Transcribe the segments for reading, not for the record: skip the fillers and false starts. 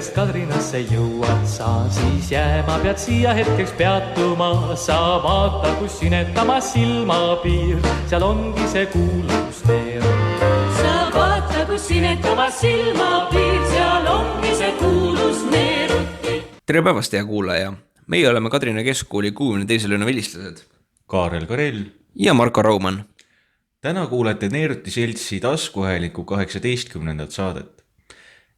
Õnneks Kadrinasse jõuad sa, siis jääma pead siia hetkeks peatuma. Sa vaata, kus sinetamas silmapiir, seal ongi see kuulus neer. Sa vaata, kus sinetamas silmapiir, seal ongi see kuulus neeruti. Tere päevast, hea kuulaja! Meie oleme Kadrina Keskkooli 62. lõuna vilistlased. Kaarel Karell ja Marko Raumann. Täna kuulete Neeruti seltsi taskuhääliku 18. saadet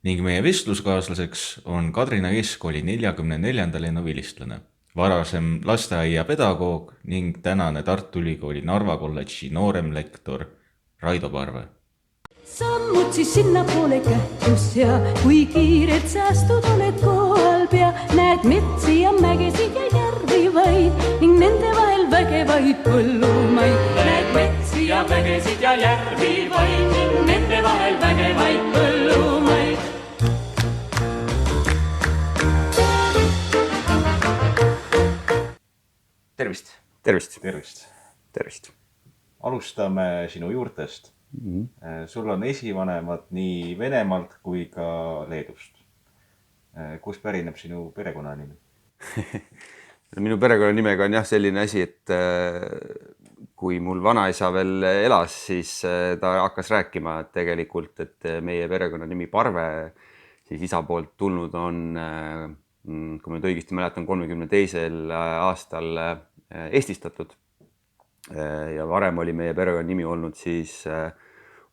ning meie vestluskaaslaseks on Kadrina Keskkooli 44. lõuna vilistlane, varasem lasteaia pedagoog ning tänane Tartu Ülikooli Narva kolledži nooremlektor Raido Parve. Sammud siis sinna poole kähtus ja kui kiired säästud oled kohal pea, näed metsi ja mägesid ja järvi vaid ning nende vahel vägevaid põllumaid. Näed metsi ja mägesid ja järvi vaid ning nende vahel vägevaid põllumaid. Tervist! Tervist! Tervist! Tervist! Alustame sinu juurtest. Sul on esivanemad nii Venemaalt kui ka Leedust. Kus pärineb sinu perekonnanimi? Minu perekonnanimega on jah selline asi, et kui mul vanaisa veel elas, siis ta hakkas rääkima, et tegelikult, et meie perekonnanimi Parve siis isa poolt tulnud on, kui ma nüüd õigesti mäletan, 32. aastal eestistatud. Ja varem oli meie perekonnanimi olnud siis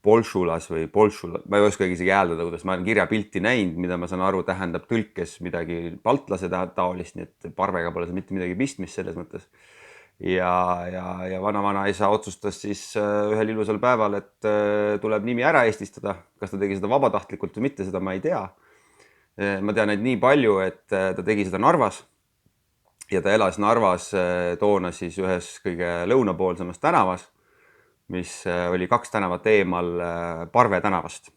Bolšulas või Bolšula, ma ei oskagi isegi hääldada, kuidas ma olen kirjapilti näinud, mida ma saan aru tähendab tõlkes midagi paltlase taolist, nii et Parvega pole see mitte midagi pistmist selles mõttes. Ja vanaisa otsustas siis ühel ilusal päeval, et tuleb nimi ära eestistada. Kas ta tegi seda vabatahtlikult või mitte, seda ma ei tea. Ma tean neid nii palju, et ta tegi seda Narvas. Ja ta elas Narvas toona siis ühes kõige lõunapoolsemas tänavas, mis oli 2 tänavat eemal Parve tänavast.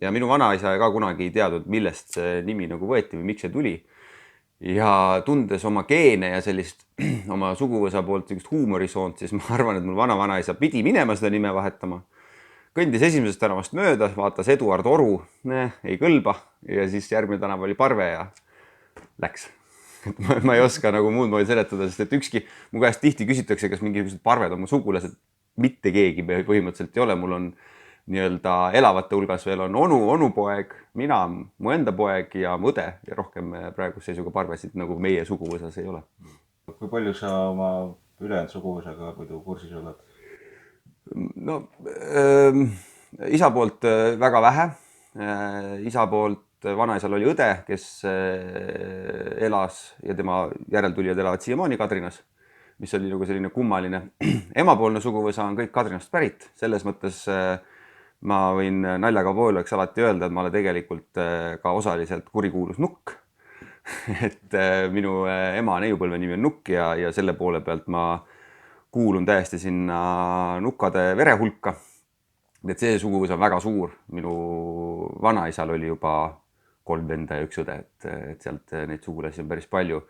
Ja minu vanaisa ka kunagi ei teadnud, millest see nimi nagu võeti või miks see tuli. Ja tundes oma geene ja sellist oma suguvõsa poolt huumorisoont, siis ma arvan, et mul vanaisa pidi minema seda nime vahetama. Kõndis esimesest tänavast mööda, vaatas Eduard Oru, ei kõlba, ja siis järgmine tänav oli Parve ja läks. Ma ei oska nagu muud moodi seletada, sest et ükski mu käest tihti küsitakse, kas mingisugused Parved on mu sugulased. Mitte keegi põhimõtteliselt ei ole. Mul on nii-öelda elavate hulgas veel on onupoeg, mina, mu enda poeg ja mu õde ja rohkem praeguse seisuga Parvesid nagu meie suguvõsas ei ole. Kui palju sa oma ülejäänud suguvõsaga muidu kursis oled? No, isa poolt väga vähe. Isa poolt vanaisal oli õde, kes elas ja tema järeltulijad elavad siiamaani Kadrinas, mis oli nagu selline kummaline. Emapoolne suguvõsa on kõik Kadrinast pärit. Selles mõttes ma võin naljaga pooleks alati öelda, et ma olen tegelikult ka osaliselt kurikuulus Nukk. Et minu ema neiupõlve nimi on Nukk ja selle poole pealt ma kuulun täiesti sinna nukkade vere hulka. Et see suguvõsa on väga suur. Minu vanaisal oli juba 3 venda ja 1 õde, et sealt neid sugulasi on päris palju.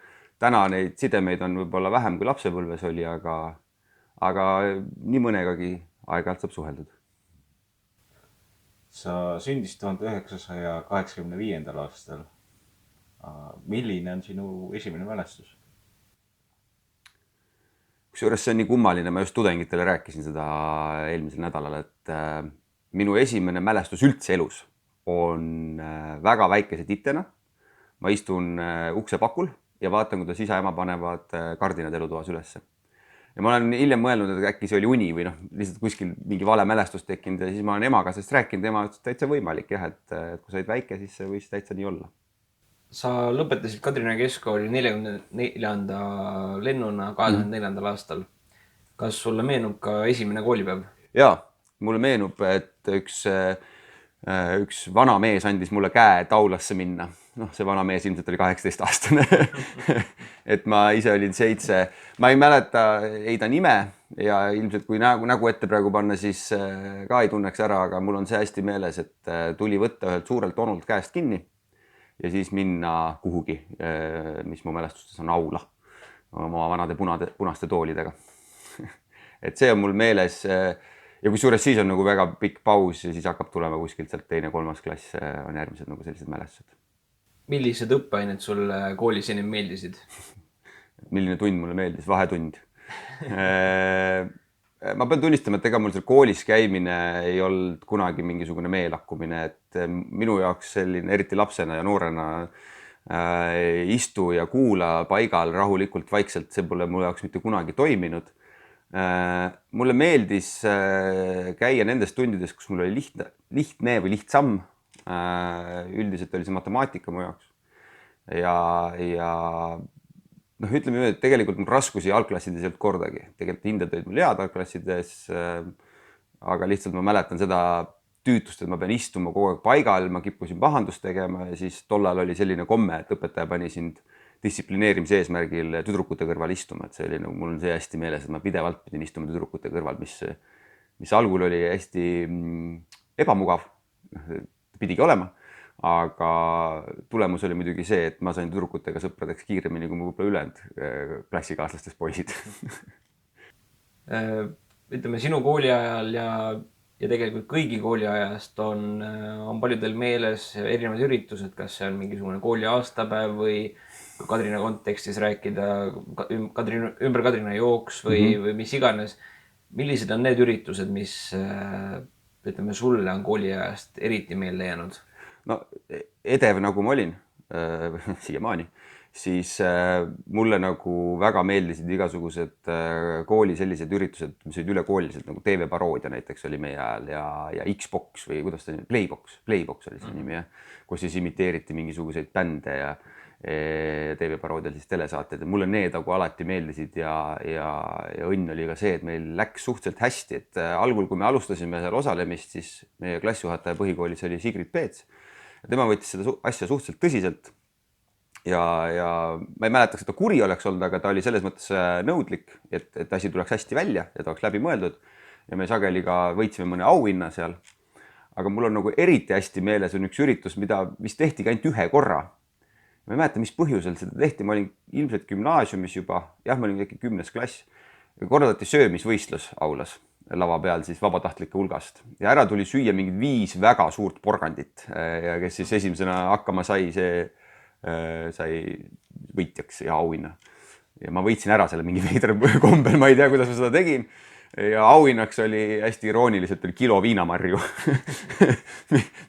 Täna neid sidemeid on võib-olla vähem kui lapsepõlves oli, aga nii mõnegagi aeg-ajalt saab suheldud. Sa sündis 1985. aastal. Milline on sinu esimene mälestus? Kusjuures see on nii kummaline, ma just tudengitele rääkisin seda eelmisel nädalal, et minu esimene mälestus üldse elus on väga väikese titena. Ma istun uksepakul ja vaatan, kuidas isa ja ema panevad kardinad elutoas ülesse. Ja ma olen hiljem mõelnud, et äkki see oli uni või lihtsalt kuskil mingi vale mälestus tekkinud ja siis ma olen emaga sellest rääkinud. Ema ütles, täitsa võimalik, jah, et kui sa olid väike, siis see võis täitsa nii olla. Sa lõpetasid Kadrina Keskkooli 44. lennuna 2004. aastal. Kas sulle meenub ka esimene koolipäev? Jaa, mulle meenub, et üks vana mees andis mulle käe taulasse minna. See vana mees ilmselt oli 18 aastane. Et ma ise olin 7. Ma ei mäleta ei ta nime ja ilmselt kui nägu ette praegu panna, siis ka ei tunneks ära, aga mul on see hästi meeles, et tuli võtta ühelt suurelt onult käest kinni ja siis minna kuhugi, mis mu mälestustes on aula oma vanade punaste toolidega. Et see on mul meeles. Ja kusjuures siis on nagu väga pikk paus ja siis hakkab tulema kuskilt sealt 2.–3. klass on järgmised nagu sellised mälestused. millised õppeained sulle koolis enim meeldisid? Milline tund mulle meeldis? Vahetund. Ma pean tunnistama, et ega mul seal koolis käimine ei olnud kunagi mingisugune meelakkumine, et minu jaoks selline, eriti lapsena ja noorena, istu ja kuula paigal rahulikult vaikselt, see pole mu jaoks mitte kunagi toiminud. Mulle meeldis käia nendes tundides, kus mul oli lihtne või lihtsam. Üldiselt oli see matemaatika mu jaoks. Ja ütleme, et tegelikult mul raskusi algklassides ei olnud kordagi. Tegelikult hinded olid mul head algklassides, aga lihtsalt ma mäletan seda tüütust, et ma pean istuma kogu aeg paigal, ma kippusin pahandust tegema ja siis tollal oli selline komme, et õpetaja pani sind distsiplineerimise eesmärgil tüdrukute kõrval istuma. Et see oli, mul on see hästi meeles, et ma pidevalt pidin istuma tüdrukute kõrval, mis algul oli hästi ebamugav, pidigi olema. Aga tulemus oli muidugi see, et ma sain tüdrukutega sõpradeks kiiremini, kui mu võib-olla ülejäänud klassikaaslastest poisid. Ütleme, sinu kooli ajal ja tegelikult kõigi kooli ajast on paljudel meeles erinevad üritused, kas see on mingisugune kooli aastapäev või Kadrina kontekstis rääkida ümber Kadrina jooks või mis iganes. Millised on need üritused, mis ütleme, sulle on kooli ajast eriti meelde jäänud? No edev nagu ma olin siiamaani, siis mulle nagu väga meeldisid igasugused kooli sellised üritused, mis olid ülekoolilised, nagu TV-paroodia näiteks oli meie ajal ja Xbox või kuidas ta Playbox oli see nimi, kus siis imiteeriti mingisuguseid bände ja TV-paroodial siis telesaated. Mulle need nagu alati meeldisid ja õnn oli ka see, et meil läks suhteliselt hästi, et algul, kui me alustasime seal osalemist, siis meie klassijuhataja põhikoolis oli Sigrid Peets. Tema võttis seda asja suhteliselt tõsiselt ja ma ei mäleta, et ta kuri oleks olnud, aga ta oli selles mõttes nõudlik, et asi tuleks hästi välja ja ta oleks läbi mõeldud ja me sageli ka võitsime mõne auhinna seal. Aga mul on nagu eriti hästi meeles on üks üritus, mis tehtigi ainult ühe korra. Ma ei mäleta, mis põhjusel seda tehti. Ma olin ilmselt gümnaasiumis juba, ma olin äkki 10. klass. Kordati söömisvõistlus aulas lava peal siis vabatahtlike hulgast ja ära tuli süüa mingid 5 väga suurt porgandit ja kes siis esimesena hakkama sai, see sai võitjaks ja auhinna. Ja ma võitsin ära selle mingi veidra kombel, ma ei tea, kuidas ma seda tegin. Ja auhinnaks oli hästi irooniliselt oli kilo viinamarju,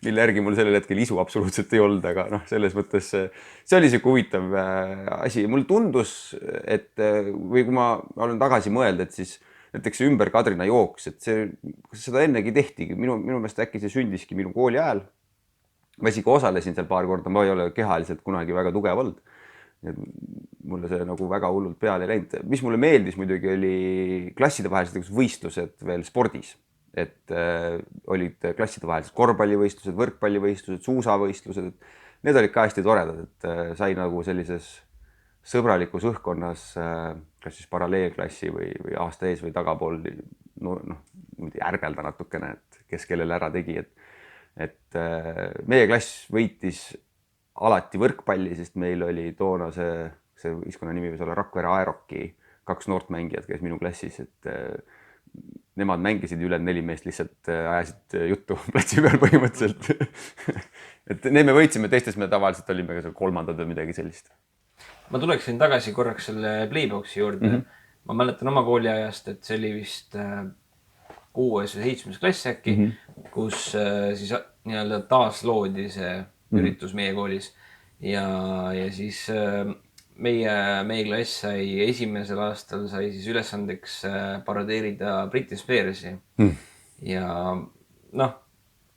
mille järgi mul sellel hetkel isu absoluutselt ei olnud, aga selles mõttes see oli siuke huvitav asi. Mul tundus, et või kui ma olen tagasi mõelda, et siis näiteks ümber Kadrina jooks, et seda ennegi tehtigi. Minu meelest äkki see sündiski minu kooli ajal. Ma isegi osalesin seal paar korda, ma ei ole kehaliselt kunagi väga tugev olnud. Mulle see nagu väga hullult peale ei läinud. Mis mulle meeldis muidugi oli klassidevahelised võistlused veel spordis. Et olid klassidevahelised korvpallivõistlused, võrkpallivõistlused, suusavõistlused. Need olid ka hästi toredad, et sai nagu sellises sõbralikus õhkonnas, kas siis paralleelklassi või aasta ees või tagapool ärgelda natukene, et kes kellele ära tegi. Et meie klass võitis alati võrkpalli, sest meil oli toona see võistkonna nimi võis olla Rakvere Aeroki 2 noort mängijad, kes minu klassis, et nemad mängisid üle 4 meest lihtsalt ajasid juttu platsi peal põhimõtteliselt. Et need me võitsime, teistes me tavaliselt olime ka 3. või midagi sellist. Ma tuleksin tagasi korraks selle Playboxi juurde. Ma mäletan oma kooli ajast, et see oli vist 6. või 7. klass äkki, kus siis nii-öelda taasloodi see üritus meie koolis ja siis meie klass sai esimesel aastal sai siis ülesandeks parodeerida Britney Spearsi ja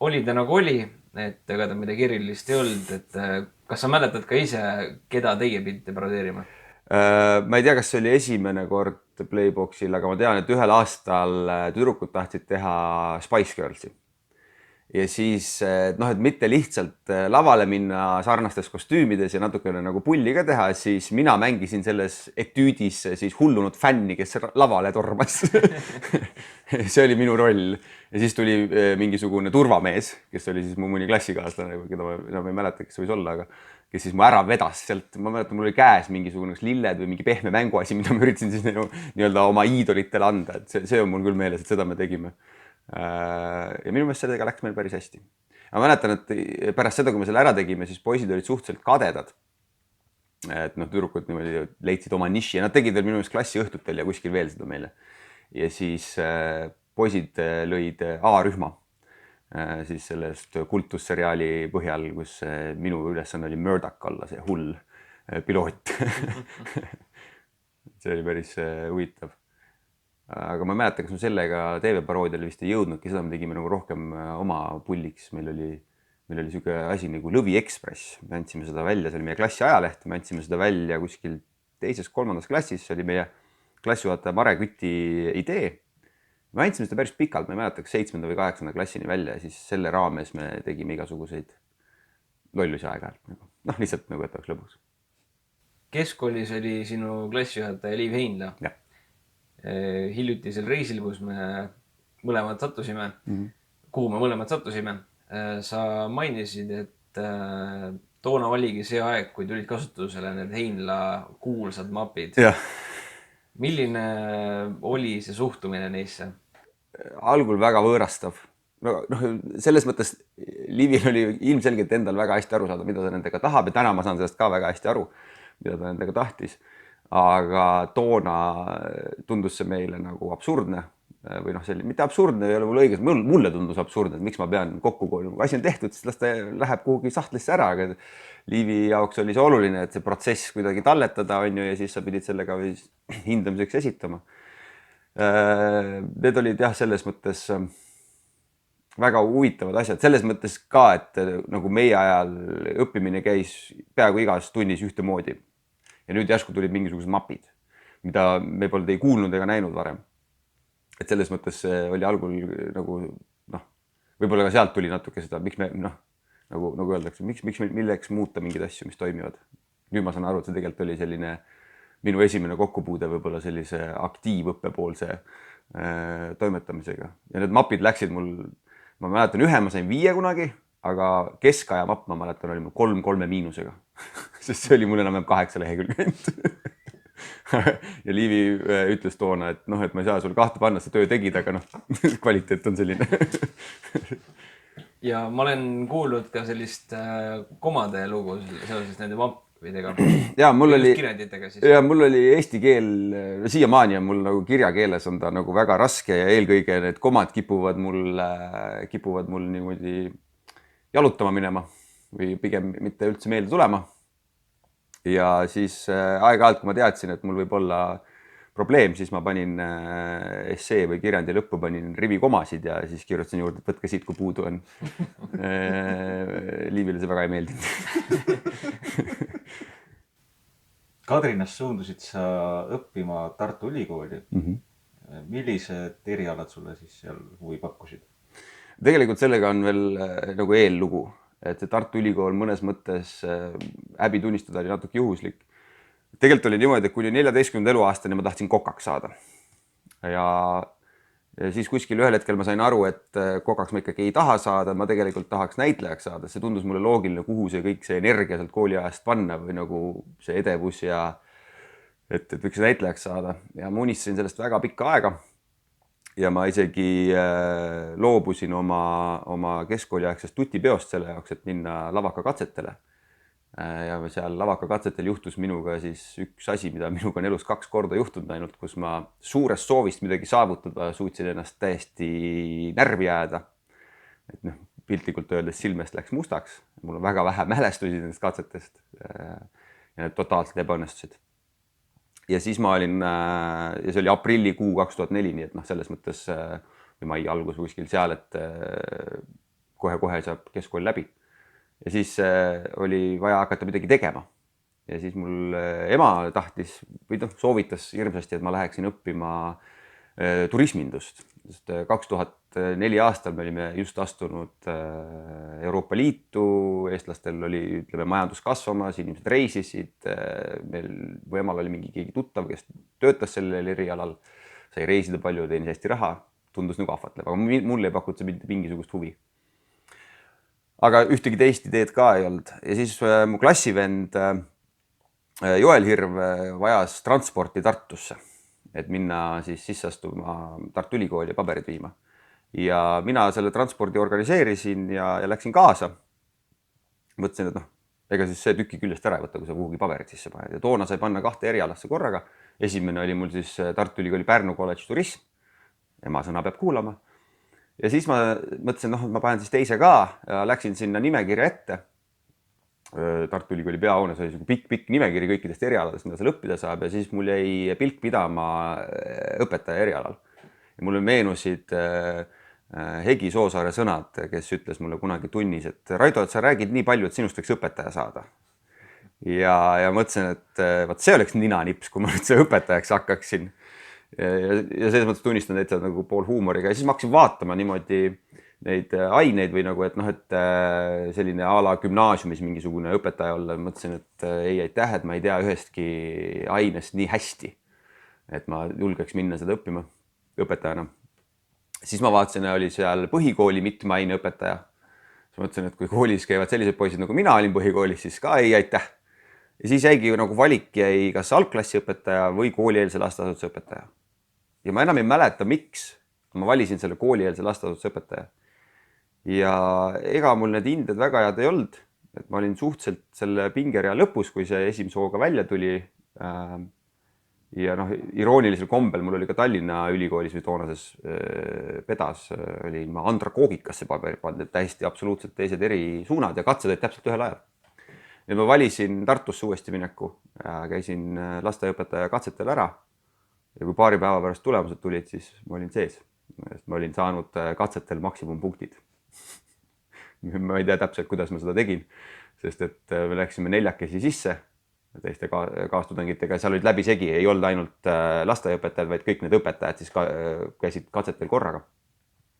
oli ta nagu oli, et ega ta midagi erilist ei olnud, et kas sa mäletad ka ise, keda teie pidite parodeerima? Ma ei tea, kas see oli esimene kord Playboxil, aga ma tean, et ühel aastal tüdrukud tahtsid teha Spice Girlsi. Ja siis, et mitte lihtsalt lavale minna sarnastes kostüümides ja natukene nagu pulli ka teha, siis mina mängisin selles etüüdis siis hullunud fänni, kes lavale tormas. See oli minu roll. Ja siis tuli mingisugune turvamees, kes oli siis mu mõni klassikaaslane, keda ma ei mäleta, kes võis olla, aga kes siis mu ära vedas sealt. Ma mäletan, mul oli käes mingisugune lilled või mingi pehme mänguasi, mida ma üritasin siis nii-öelda oma iidolitele anda. Et see on mul küll meeles, et seda me tegime. Ja minu meelest sellega läks meil päris hästi. ma mäletan, et pärast seda, kui me selle ära tegime, siis poisid olid suhteliselt kadedad. Et tüdrukud niimoodi leidsid oma niši ja nad tegid veel minu meelest klassiõhtutel ja kuskil veel seda meile. Ja siis poisid lõid A-rühma siis sellest kultusseriaali põhjal, kus minu ülesanne oli Murdoch olla, see hull piloot. See oli päris huvitav. Aga ma ei mäleta, kas me sellega TV-paroodiale vist ei jõudnudki, seda me tegime nagu rohkem oma pulliks. Meil oli siuke asi nagu Lõvi Ekspress. Me andsime seda välja, see oli meie klassi ajaleht. Me andsime seda välja kuskil 2.-3. klassis. See oli meie klassijuhataja Mare Küti idee. Me andsime seda päris pikalt, ma ei mäleta, kas 7. või 8. klassini välja ja siis selle raames me tegime igasuguseid lollusi aeg-ajalt. Lihtsalt nagu, et oleks lõbuks. Keskkoolis oli sinu klassijuhataja Liiv Heinla. Ja. Hiljutisel reisil, kus me mõlemad sattusime, kuhu me mõlemad sattusime, sa mainisid, et toona oligi see aeg, kui tulid kasutusele need Heinla kuulsad mapid. Ja. Milline oli see suhtumine neisse? Algul väga võõrastav. Selles mõttes Liivil oli ilmselgelt endal väga hästi aru saada, mida ta nendega tahab ja täna ma saan sellest ka väga hästi aru, mida ta nendega tahtis. Aga toona tundus see meile nagu absurdne või mitte absurdne, ei ole mul õigus, mulle tundus absurdne, et miks ma pean kokku koolima. Kui asi on tehtud, siis las ta läheb kuhugi sahtlisse ära, aga Liivi jaoks oli see oluline, et see protsess kuidagi talletada on ju, ja siis sa pidid sellega hindamiseks esitama. Need olid jah, selles mõttes väga huvitavad asjad. Selles mõttes ka, et nagu meie ajal õppimine käis peaaegu igas tunnis ühtemoodi. Ja nüüd järsku tulid mingisugused mapid, mida me polnud ei kuulnud ega näinud varem. Et selles mõttes oli algul nagu, võib-olla ka sealt tuli natuke seda, miks me, nagu öeldakse, milleks muuta mingid asju, mis toimivad. Nüüd ma saan aru, et see tegelikult oli selline minu esimene kokkupuude võib-olla sellise aktiivõppepoolse toimetamisega. Ja need mapid läksid mul, ma mäletan, ühe ma sain 5 kunagi, aga keskaja mapp, ma mäletan, oli mul 3 miinusega. Sest see oli mul enam 8 lehekülge. Ja Liivi ütles toona, et et ma ei saa sul 2 panna, sa töö tegid, aga kvaliteet on selline. Ja ma olen kuulnud ka sellist komade lugu seoses nende mappidega. Ja mul oli kirjanditega siis. Ja mul oli eesti keel, siiamaani on mul nagu kirjakeeles on ta nagu väga raske ja eelkõige need komad kipuvad mul niimoodi jalutama minema või pigem mitte üldse meelde tulema. Ja siis aeg-ajalt, kui ma teadsin, et mul võib olla probleem, siis ma panin essee või kirjandi lõppu, panin rivikomasid ja siis kirjutasin juurde, et võtke siit, kui puudu on. Liivile see väga ei meeldinud. Kadrinas suundusid sa õppima Tartu Ülikooli. Millised erialad sulle siis seal huvi pakkusid? Tegelikult sellega on veel nagu eellugu. Et see Tartu Ülikool mõnes mõttes häbi tunnistada oli natuke juhuslik. Tegelikult oli niimoodi, et kuni 14. eluaastani ma tahtsin kokaks saada. Ja siis kuskil ühel hetkel ma sain aru, et kokaks ma ikkagi ei taha saada, ma tegelikult tahaks näitlejaks saada. See tundus mulle loogiline, kuhu see kõik see energia sealt kooliajast panna või nagu see edevus ja et võiks näitlejaks saada. Ja ma unistasin sellest väga pikka aega. Ja ma isegi loobusin oma keskkooliaegsest tutipeost selle jaoks, et minna lavakakatsetele. Ja seal lavakakatsetel juhtus minuga siis üks asi, mida minuga on elus 2 korda juhtunud ainult, kus ma suurest soovist midagi saavutada suutsin ennast täiesti närvi jääda. Et piltlikult öeldes silmest läks mustaks. Mul on väga vähe mälestusi nendest katsetest ja need totaalselt ebaõnnestusid. Ja siis ma olin, ja see oli aprillikuu 2004, nii et selles mõttes või mai algus kuskil seal, et kohe saab keskkool läbi. Ja siis oli vaja hakata midagi tegema. Ja siis mul ema tahtis või soovitas hirmsasti, et ma läheksin õppima turismindust. 2004 aastal me olime just astunud Euroopa Liitu, eestlastel oli majandus kasvamas, inimesed reisisid, meil või emal oli mingi keegi tuttav, kes töötas sellel erialal, sai reisida palju, teenis hästi raha, tundus nagu ahvatlev, aga mulle ei pakutud see mingisugust huvi. Aga ühtegi teist ideed ka ei olnud. Ja siis mu klassivend Joel Hirv vajas transporti Tartusse, et minna siis sisseastuma Tartu Ülikooli ja paberid viima. ja mina selle transpordi organiseerisin ja läksin kaasa. Mõtlesin, et ega siis see tüki küljest ära ei võtta, kui sa kuhugi paberid sisse paned. Ja toona sai panna 2 erialasse korraga. Esimene oli mul siis Tartu Ülikooli Pärnu kolledž turism. Ema sõna peab kuulama. Ja siis ma mõtlesin, ma panen siis teise ka ja läksin sinna nimekirja ette. Tartu Ülikooli peahoones oli pikk nimekiri kõikidest erialadest, mida seal õppida saab ja siis mul jäi pilk pidama õpetaja erialal. Ja mulle meenusid Hegi Soosaare sõnad, kes ütles mulle kunagi tunnis, et Raido, et sa räägid nii palju, et sinust võiks õpetaja saada. Ja mõtlesin, et vaat see oleks ninanips, kui ma nüüd see õpetajaks hakkaksin. Ja selles mõttes tunnistan täitsa nagu pool huumoriga. Ja siis ma hakkasin vaatama niimoodi neid aineid või nagu, et selline a la gümnaasiumis mingisugune õpetaja olla. Mõtlesin, et ei aitäh, et ma ei tea ühestki ainest nii hästi, et ma julgeks minna seda õppima õpetajana. Siis ma vaatasin, oli seal põhikooli mitme aine õpetaja. Siis mõtlesin, et kui koolis käivad sellised poisid nagu mina olin põhikoolis, siis ka ei aitäh. Ja siis jäigi nagu valik jäi kas algklassi õpetaja või koolieelse lasteasutuse õpetaja. Ja ma enam ei mäleta, miks ma valisin selle koolieelse lasteasutuse õpetaja. Ja ega mul need hinded väga head ei olnud. Et ma olin suhteliselt selle pingerea lõpus, kui see esimese hooga välja tuli. Ja iroonilisel kombel mul oli ka Tallinna ülikoolis või toonases pedas oli ma andragoogikasse paberi pandud, täiesti absoluutselt teised eri suunad ja katsed olid täpselt ühel ajal. Ja ma valisin Tartusse uuesti mineku ja käisin lasteaiaõpetaja katsetel ära. Ja kui paari päeva pärast tulemused tulid, siis ma olin sees. Ma olin saanud katsetel maksimumpunktid. Ma ei tea täpselt, kuidas ma seda tegin, sest et me läksime 4 sisse teiste kaastudengitega. Seal olid läbi segi, ei olnud ainult lasteaiaõpetajad, vaid kõik need õpetajad siis käisid katsetel korraga.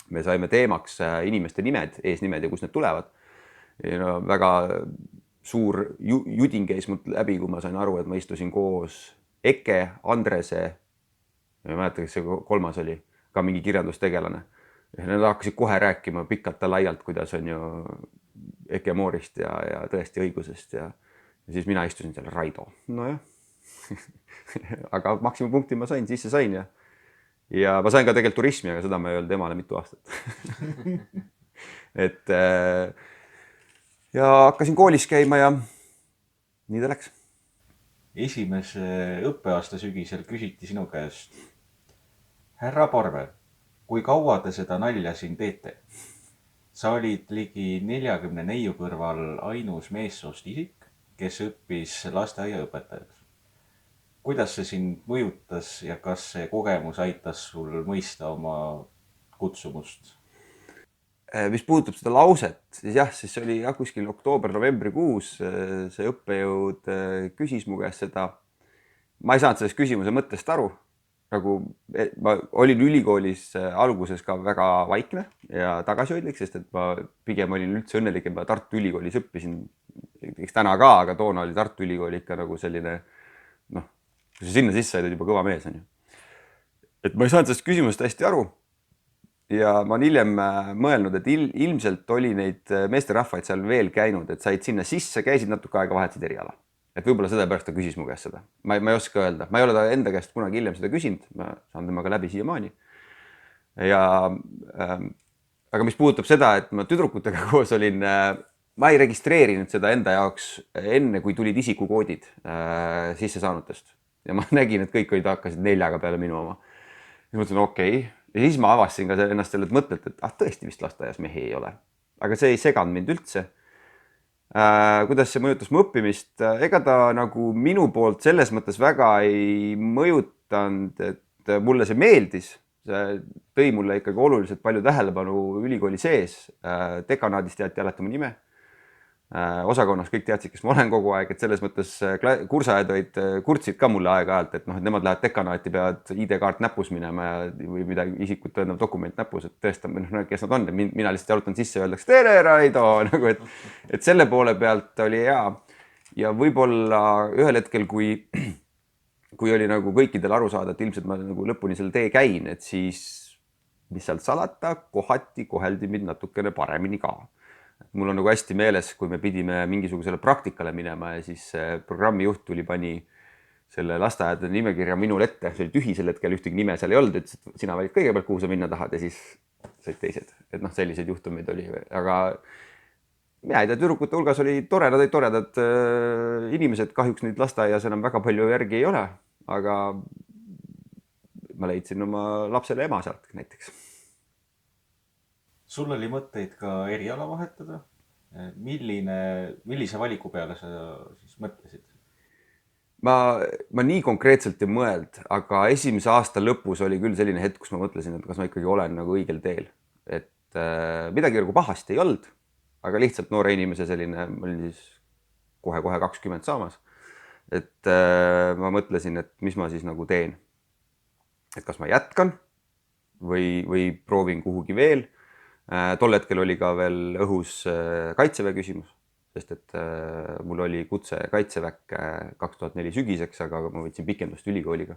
Me saime teemaks inimeste nimed, eesnimed ja kus need tulevad. Ja väga suur judin käis mult läbi, kui ma sain aru, et ma istusin koos Eke, Andrese, ja ma mäleta, kes see 3. oli, ka mingi kirjandustegelane. Ja nad hakkasid kohe rääkima pikalt ja laialt, kuidas on ju Eke Moorist ja tõesti õigusest ja siis mina istusin seal Raido. Nojah. Aga maksimumpunkti ma sain, sisse sain ja ma sain ka tegelikult turismi, aga seda ma ei olnud emale mitu aastat. Et ja hakkasin koolis käima ja nii ta läks. Esimese õppeaasta sügisel küsiti sinu käest. Härra Parve, kui kaua te seda nalja siin teete? Sa olid ligi 40 neiu kõrval ainus meessoost isik, kes õppis lasteaiaõpetajaks. Kuidas see sind mõjutas ja kas see kogemus aitas sul mõista oma kutsumust? Mis puudutab seda lauset, siis jah, siis oli kuskil oktoober-novembrikuus see õppejõud küsis mu käest seda. Ma ei saanud sellest küsimuse mõttest aru. Nagu ma olin ülikoolis alguses ka väga vaikne ja tagasihoidlik, sest et ma pigem olin üldse õnnelik, et ma Tartu Ülikoolis õppisin. Eks täna ka, aga toona oli Tartu Ülikooli ikka nagu selline, kui sa sinna sisse olid juba kõva mees on ju. Et ma ei saanud sellest küsimusest hästi aru ja ma olen hiljem mõelnud, et ilmselt oli neid meesterahvaid seal veel käinud, et said sinna sisse, käisid natuke aega, vahetasid eriala. Et võib-olla seda pärast ta küsis mu käest seda. Ma ei oska öelda. Ma ei ole ta enda käest kunagi hiljem seda küsinud. Ma saan temaga läbi siiamaani. Aga mis puudutab seda, et ma tüdrukutega koos olin, ma ei registreerinud seda enda jaoks enne, kui tulid isikukoodid sisse saanutest. Ja ma nägin, et kõik hakkasid 4 peale minu oma. Ja mõtlesin, okei. Ja siis ma avastasin ka ennast sellelt mõttelt, et tõesti vist lasteaias mehi ei ole. Aga see ei seganud mind üldse. Kuidas see mõjutas mu õppimist? Ega ta nagu minu poolt selles mõttes väga ei mõjutanud, et mulle see meeldis. See tõi mulle ikkagi oluliselt palju tähelepanu ülikooli sees. Dekanaadis teati alati mu nime. Osakonnas kõik teadsid, kes ma olen kogu aeg, et selles mõttes kursajad kurtsid ka mulle aeg-ajalt, et nemad lähevad dekanaati, peavad ID-kaart näpus minema või midagi isikut tõendav dokument näpus, et tõestame, kes nad on. Mina lihtsalt jalutan sisse ja öeldakse, tere Raido, nagu, et selle poole pealt oli hea. Ja võib-olla ühel hetkel, kui oli nagu kõikidel aru saada, et ilmselt ma nagu lõpuni selle tee käin, et siis mis sealt salata, kohati koheldi mind natukene paremini ka. Mul on nagu hästi meeles, kui me pidime mingisugusele praktikale minema ja siis programmijuht pani selle lasteaedade nimekirja minul ette. See oli tühi sel hetkel, ühtegi nime seal ei olnud, et sina valid kõigepealt, kuhu sa minna tahad ja siis said teised, et noh, selliseid juhtumeid oli, aga mina ei tea, tüdrukute hulgas oli toredad inimesed, kahjuks neid lasteaias enam väga palju järgi ei ole, aga ma leidsin oma lapsele ema sealt näiteks. sul oli mõtteid ka eriala vahetada? Millise valiku peale sa siis mõtlesid? Ma nii konkreetselt ei mõeld, aga esimese aasta lõpus oli küll selline hetk, kus ma mõtlesin, et kas ma ikkagi olen nagu õigel teel. Et midagi nagu pahasti ei olnud, aga lihtsalt noore inimese selline, ma olin siis kohe 20 saamas. Et ma mõtlesin, et mis ma siis nagu teen. Et kas ma jätkan või proovin kuhugi veel. Tol hetkel oli ka veel õhus kaitseväe küsimus, sest et mul oli kutse kaitseväkke 2004 sügiseks, aga ma võtsin pikendust ülikooliga.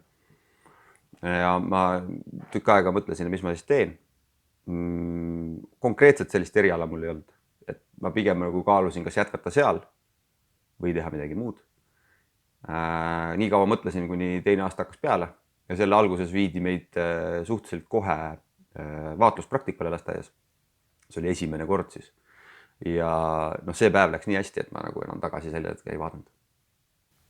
Ja ma tükk aega mõtlesin, mis ma siis teen. Konkreetselt sellist eriala mul ei olnud. Et ma pigem nagu kaalusin, kas jätkata seal või teha midagi muud. Nii kaua mõtlesin, kuni teine aasta hakkas peale. Ja selle alguses viidi meid suhteliselt kohe vaatluspraktikale lasteaias. See oli esimene kord siis. Ja see päev läks nii hästi, et ma nagu enam tagasi selle hetke ei vaadanud.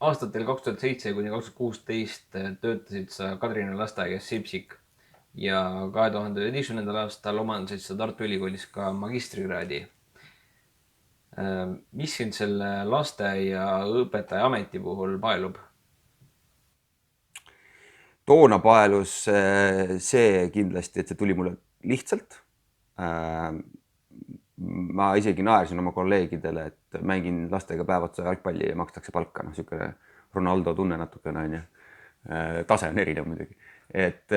Aastatel 2007 kuni 2016 töötasid sa Kadrina lasteaias Sipsik ja 2011. aastal omandasid sa Tartu Ülikoolis ka magistrikraadi. Mis sind selle lasteaia õpetaja ameti puhul paelub? Toona paelus see kindlasti, et see tuli mulle lihtsalt. Ma isegi naersin oma kolleegidele, et mängin lastega päevatsa jalgpalli ja makstakse palka. Niisugune Ronaldo tunne natukene on ja tase on erinev muidugi. Et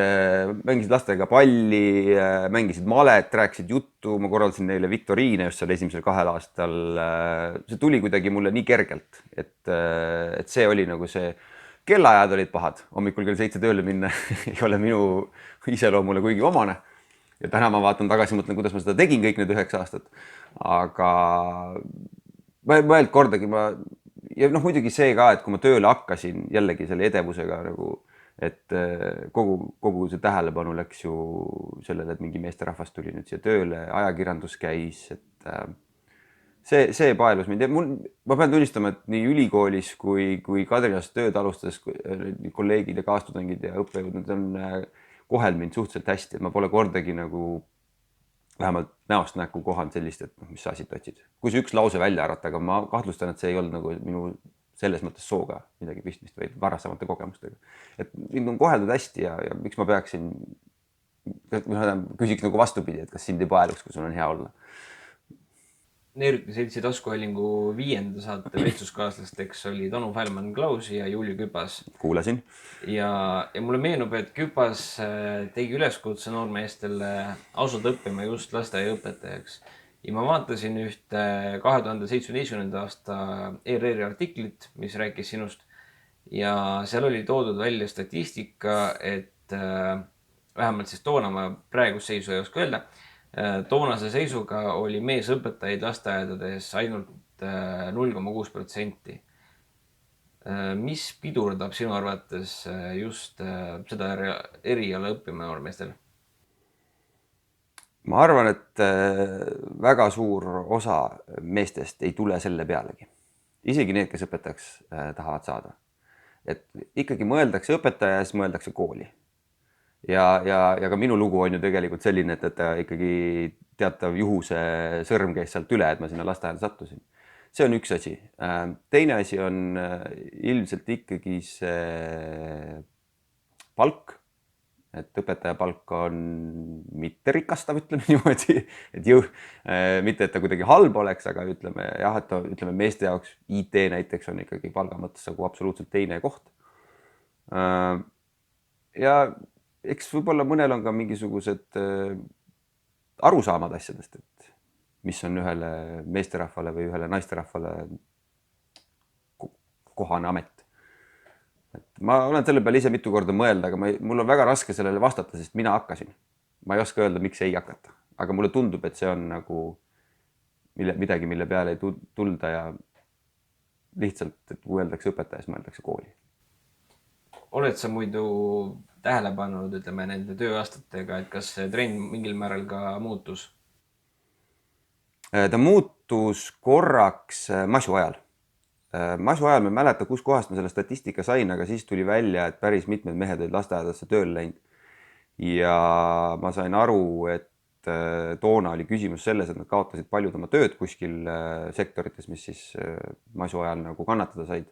mängisid lastega palli, mängisid malet, rääkisid juttu, ma korraldasin neile viktoriine just seal esimesel 2 aastal. See tuli kuidagi mulle nii kergelt, et see oli nagu see, kellaajad olid pahad, hommikul kell 7 tööle minna ei ole minu iseloomule kuigi omane. Ja täna ma vaatan tagasi, mõtlen, kuidas ma seda tegin kõik need 9 aastat. Aga ma ei mõeld kordagi, ja muidugi see ka, et kui ma tööle hakkasin jällegi selle edevusega, nagu, et kogu see tähelepanu läks ju sellele, et mingi meesterahvas tuli nüüd siia tööle, ajakirjandus käis, et see paelus mind. Ma pean tunnistama, et nii ülikoolis kui Kadrinas tööd alustades kolleegid ja kaastudengid ja õppejõud, need on kohel mind suhteliselt hästi, et ma pole kordagi nagu vähemalt näost näkku kohanud sellist, et mis sa siit otsid. Kui see üks lause välja arvata, aga ma kahtlustan, et see ei olnud nagu minu selles mõttes sooga midagi pistmist või varasemate kogemustega. Et mind on koheldud hästi ja miks ma peaksin, küsiks nagu vastupidi, et kas sind ei paeluks, kui sul on hea olla. Neeruti seltsi taskuhäälingu 5. saate vestluskaaslasteks oli Tonu Fällmann-Klaus ja Juuli Küpas. Kuulasin. Ja mulle meenub, et Küpas tegi üleskutse noormeestele asuda õppima just lasteaiaõpetajaks. Ja ma vaatasin ühte 2017. aasta ERR-i artiklit, mis rääkis sinust. Ja seal oli toodud välja statistika, et vähemalt siis toona, ma praegust seisu ei oska öelda, toonase seisuga oli meesõpetajaid lasteaedades ainult 0,6%. Mis pidurdab sinu arvates just seda eriala õppima noormeestel? Ma arvan, et väga suur osa meestest ei tule selle pealegi. Isegi need, kes õpetajaks tahavad saada. Et ikkagi mõeldakse õpetaja ja siis mõeldakse kooli. Ja ka minu lugu on ju tegelikult selline, et ikkagi teatav juhuse sõrm käis sealt üle, et ma sinna lasteaeda sattusin. See on üks asi. Teine asi on ilmselt ikkagi see palk. Et õpetaja palk on mitte rikastav, ütleme niimoodi. Et mitte, et ta kuidagi halb oleks, aga ütleme, jah, et meeste jaoks IT näiteks on ikkagi palga mõttes nagu absoluutselt teine koht. Ja eks võib-olla mõnel on ka mingisugused arusaamad asjadest, et mis on ühele meesterahvale või ühele naisterahvale kohane amet. Et ma olen selle peale ise mitu korda mõelda, aga mul on väga raske sellele vastata, sest mina hakkasin. Ma ei oska öelda, miks ei hakata. Aga mulle tundub, et see on nagu midagi, mille peale ei tulda ja lihtsalt, et kui öeldakse õpetajas, mõeldakse kooli. oled sa muidu tähele pannud, ütleme nende tööaastatega, et kas see trend mingil määral ka muutus? Ta muutus korraks masu ajal. Masu ajal ma ei mäleta, kus kohast ma selle statistika sain, aga siis tuli välja, et päris mitmed mehed olid lasteaedasse tööle läinud. Ja ma sain aru, et toona oli küsimus selles, et nad kaotasid paljud oma tööd kuskil sektorites, mis siis masu ajal nagu kannatada said.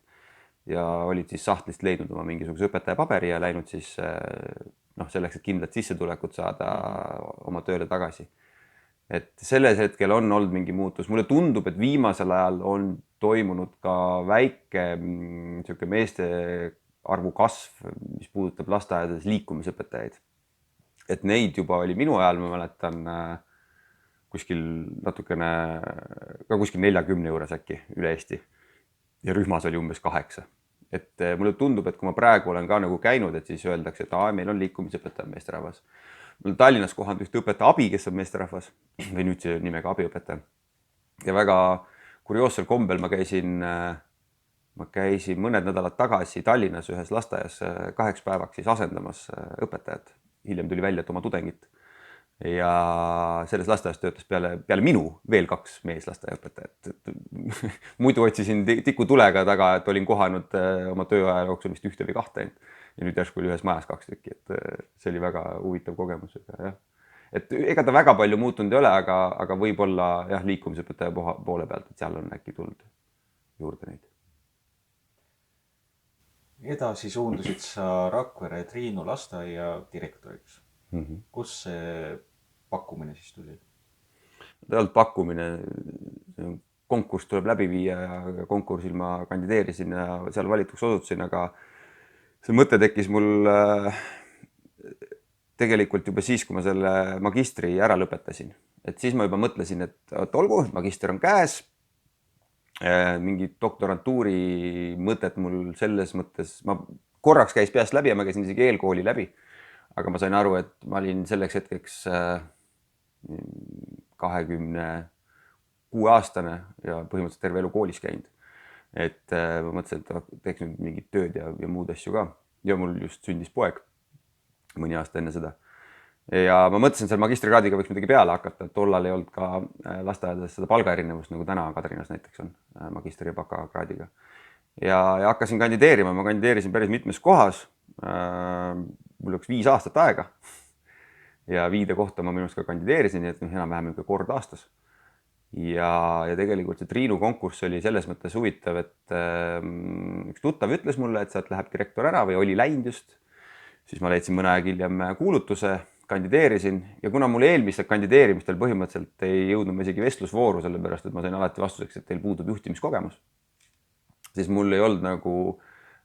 Ja olid siis sahtlist leidnud oma mingisuguse õpetaja paberi ja läinud siis selleks, et kindlat sissetulekut saada oma tööle tagasi. Et selles hetkel on olnud mingi muutus. Mulle tundub, et viimasel ajal on toimunud ka väike meeste arvu kasv, mis puudutab lasteaedades liikumisõpetajaid. Et neid juba oli minu ajal, ma mäletan, kuskil natukene, ka kuskil 40 juures äkki üle Eesti. Ja rühmas oli umbes 8. Et mulle tundub, et kui ma praegu olen ka nagu käinud, et siis öeldakse, et meil on liikumisõpetaja meesterahvas. Mul Tallinnas kohanud ühte õpetaja abi, kes on meesterahvas või nüüd see nimega abiõpetaja. Ja väga kurioossel kombel ma käisin mõned nädalad tagasi Tallinnas ühes lasteaias 2 päevaks siis asendamas õpetajat. Hiljem tuli välja, et oma tudengit. Ja selles lasteaias töötas peale minu veel 2 meeslasteaiaõpetajat. Muidu otsisin tiku tulega taga, et olin kohanud oma tööaja jooksul vist 1 või 2. Ja nüüd järsku oli ühes majas 2 tükki, et see oli väga huvitav kogemus. Ja. Et ega ta väga palju muutunud ei ole, aga võib-olla liikumisõpetaja poole pealt, et seal on äkki tulnud juurde neid. Edasi suundusid sa Rakvere Triinu lasteaia direktoriks. Kus see pakkumine siis tuli? Pakkumine, konkurss tuleb läbi viia ja konkursil ma kandideerisin ja seal valituks osutusin, aga see mõte tekkis mul tegelikult juba siis, kui ma selle magistri ära lõpetasin. Et siis ma juba mõtlesin, et olgu, magister on käes. Mingi doktorantuuri mõtet mul selles mõttes, ma korraks käis peast läbi ja ma käisin isegi eelkooli läbi. Aga ma sain aru, et ma olin selleks hetkeks 26-aastane ja põhimõtteliselt terve elu koolis käinud. Et ma mõtlesin, et teeks nüüd mingid tööd ja muud asju ka. Ja mul just sündis poeg mõni aasta enne seda. Ja ma mõtlesin, seal magistrikraadiga võiks midagi peale hakata. Tollal ei olnud ka lasteaedades seda palgaerinevust, nagu täna Kadrinas näiteks on magistri ja bakakraadiga. Ja hakkasin kandideerima. Ma kandideerisin päris mitmes kohas. Mul oleks 5 aastat aega. Ja 5 kohta ma minust ka kandideerisin, et enam-vähem kord aastas. Ja tegelikult see Triinu konkurss oli selles mõttes huvitav, et üks tuttav ütles mulle, et sealt läheb direktor ära või oli läinud just. Siis ma leidsin mõne aeg hiljem kuulutuse, kandideerisin ja kuna mul eelmistel kandideerimistel põhimõtteliselt ei jõudnud ma isegi vestlusvooru, sellepärast et ma sain alati vastuseks, et teil puudub juhtimiskogemus, siis mul ei olnud nagu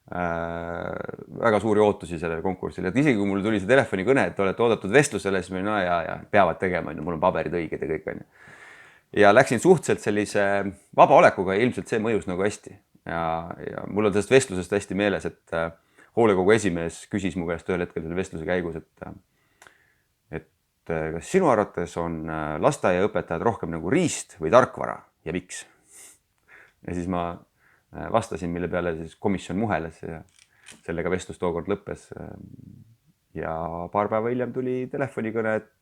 väga suuri ootusi sellele konkursile. Et isegi kui mul tuli see telefonikõne, et olete oodatud vestlusele, siis ma ja peavad tegema, mul on paberid õiged ja kõik on. Ja läksin suhteliselt sellise vaba olekuga ja ilmselt see mõjus nagu hästi. Ja mul on sellest vestlusest hästi meeles, et hoolekogu esimees küsis mu käest ühel hetkel selle vestluse käigus, et kas sinu arvates on lasteaiaõpetajad rohkem nagu riist või tarkvara ja miks? Ja siis ma vastasin, mille peale siis komisjon muheles ja sellega vestlus tookord lõppes. Ja paar päeva hiljem tuli telefonikõne, et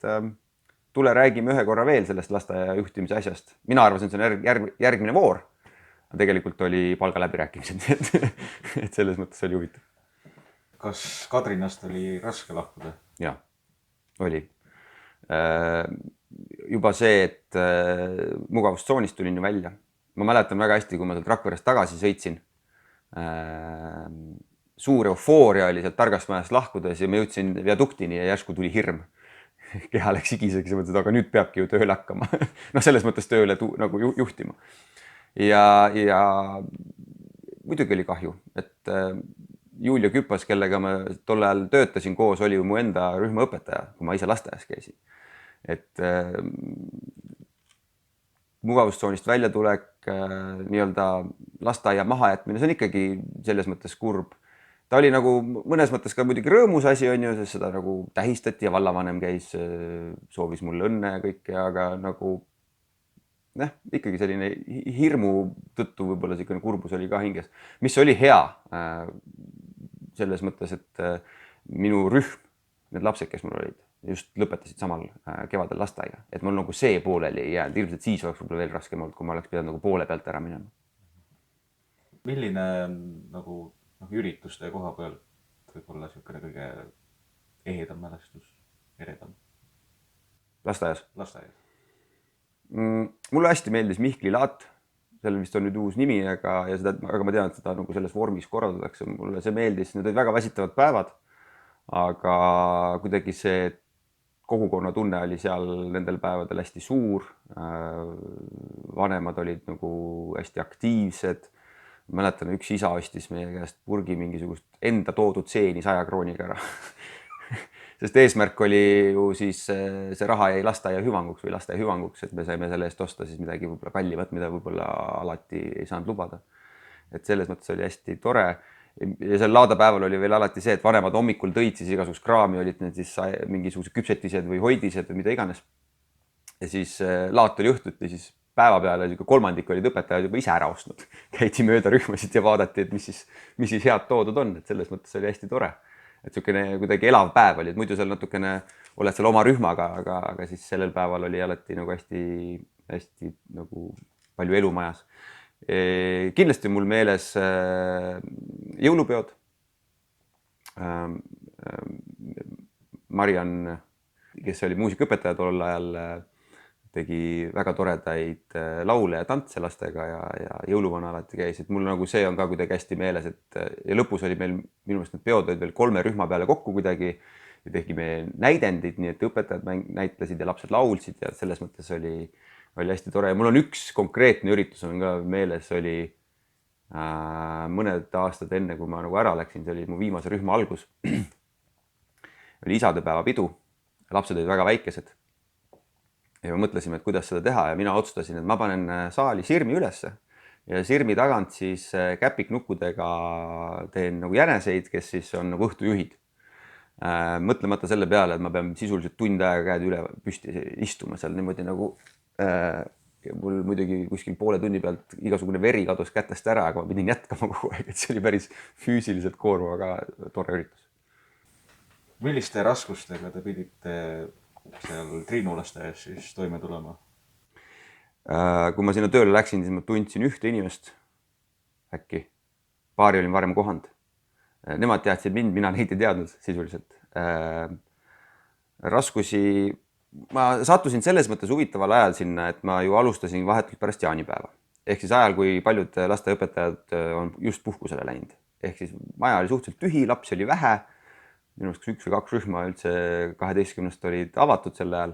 tule räägime ühe korra veel sellest lasteaia juhtimise asjast. Mina arvasin, see on järgmine voor. Tegelikult oli palga läbirääkimised, et selles mõttes oli huvitav. Kas Kadrinast oli raske lahkuda? Jah, oli. Juba see, et mugavustsoonist tulin ju välja. Ma mäletan väga hästi, kui ma sealt Rakverest tagasi sõitsin. Suur eufooria oli sealt Targast majast lahkudes ja ma jõudsin viaduktini ja järsku tuli hirm. Keha läks higiseks ja mõtlesin, aga nüüd peabki ju tööle hakkama. Selles mõttes tööle nagu juhtima. Ja muidugi oli kahju, et Julia Küpas, kellega ma tol ajal töötasin koos, oli ju mu enda rühmaõpetaja, kui ma ise lasteaias käisin. Et mugavustsoonist väljatulek, nii-öelda lasteaia mahajätmine, see on ikkagi selles mõttes kurb. Ta oli nagu mõnes mõttes ka muidugi rõõmus asi on ju, sest seda nagu tähistati ja vallavanem käis, soovis mulle õnne ja kõike, aga nagu ikkagi selline hirmu tõttu võib-olla selline kurbus oli ka hinges, mis oli hea. selles mõttes, et minu rühm, need lapsed, kes mul olid, just lõpetasid samal kevadel lasteaia, et mul nagu see pooleli ei jäänud, ilmselt siis oleks võib-olla veel raskem olnud, kui ma oleks pidanud nagu poole pealt ära minema. Milline nagu ürituste koha pealt võib-olla niisugune kõige ehedam mälestus, eredam? Lasteaias? Lasteaias. Mulle hästi meeldis Mihkli laat, sellel vist on nüüd uus nimi, aga ma tean, et seda nagu selles vormis korraldatakse. Mulle see meeldis, need olid väga väsitavad päevad, aga kuidagi see kogukonna tunne oli seal nendel päevadel hästi suur. Vanemad olid nagu hästi aktiivsed. Mäletan, üks isa ostis meie käest purgi mingisugust enda toodud seeni 100 krooniga ära. Sest eesmärk oli ju siis see raha jäi lasteaia hüvanguks, et me saime selle eest osta siis midagi võib-olla kallimat, mida võib-olla alati ei saanud lubada. Et selles mõttes oli hästi tore. Ja seal laadapäeval oli veel alati see, et vanemad hommikul tõid siis igasugust kraami, olid need siis mingisugused küpsetised või hoidised või mida iganes. Ja siis laat oli õhtuti, siis päeva peale kolmandik olid õpetajad juba ise ära ostnud. Käidi mööda rühmasid ja vaadati, et mis siis head toodud on, et selles mõttes oli hästi tore. Et niisugune kuidagi elav päev oli, et muidu seal natukene oled seal oma rühmaga, aga siis sellel päeval oli alati nagu hästi nagu palju elu majas. Kindlasti mul meeles jõulupeod. Mariann, kes oli muusikaõpetaja tol ajal, tegi väga toredaid laule ja tantse lastega ja jõuluvana alati käis, et mul nagu see on ka kuidagi hästi meeles, et ja lõpus oli meil minu meelest need peod olid veel 3 rühma peale kokku kuidagi ja tegime näidendid, nii et õpetajad näitlesid ja lapsed laulsid ja selles mõttes oli hästi tore. Ja mul on üks konkreetne üritus on ka meeles, oli mõned aastad enne, kui ma nagu ära läksin, see oli mu viimase rühma algus. Oli isadepäeva pidu, lapsed olid väga väikesed. Ja me mõtlesime, et kuidas seda teha ja mina otsustasin, et ma panen saali sirmi ülesse ja sirmi tagant siis käpiknukkudega teen nagu jäneseid, kes siis on nagu õhtujuhid. Mõtlemata selle peale, et ma pean sisuliselt tund aega käed üle püsti istuma seal niimoodi nagu mul muidugi kuskil poole tunni pealt igasugune veri kadus kätest ära, aga ma pidin jätkama kogu aeg, et see oli päris füüsiliselt koorma, aga tore üritus. Milliste raskustega te pidite seal Triinu lasteaias siis toime tulema? Kui ma sinna tööle läksin, siis ma tundsin ühte inimest äkki. Paari olin varem kohanud. Nemad teadsid mind, mina neid ei teadnud sisuliselt. Raskusi, ma sattusin selles mõttes huvitaval ajal sinna, et ma ju alustasin vahetult pärast jaanipäeva. Ehk siis ajal, kui paljud lasteõpetajad on just puhkusele läinud. Ehk siis maja oli suhteliselt tühi, lapsi oli vähe. Minu arust 1 või 2 rühma üldse 12 olid avatud sel ajal.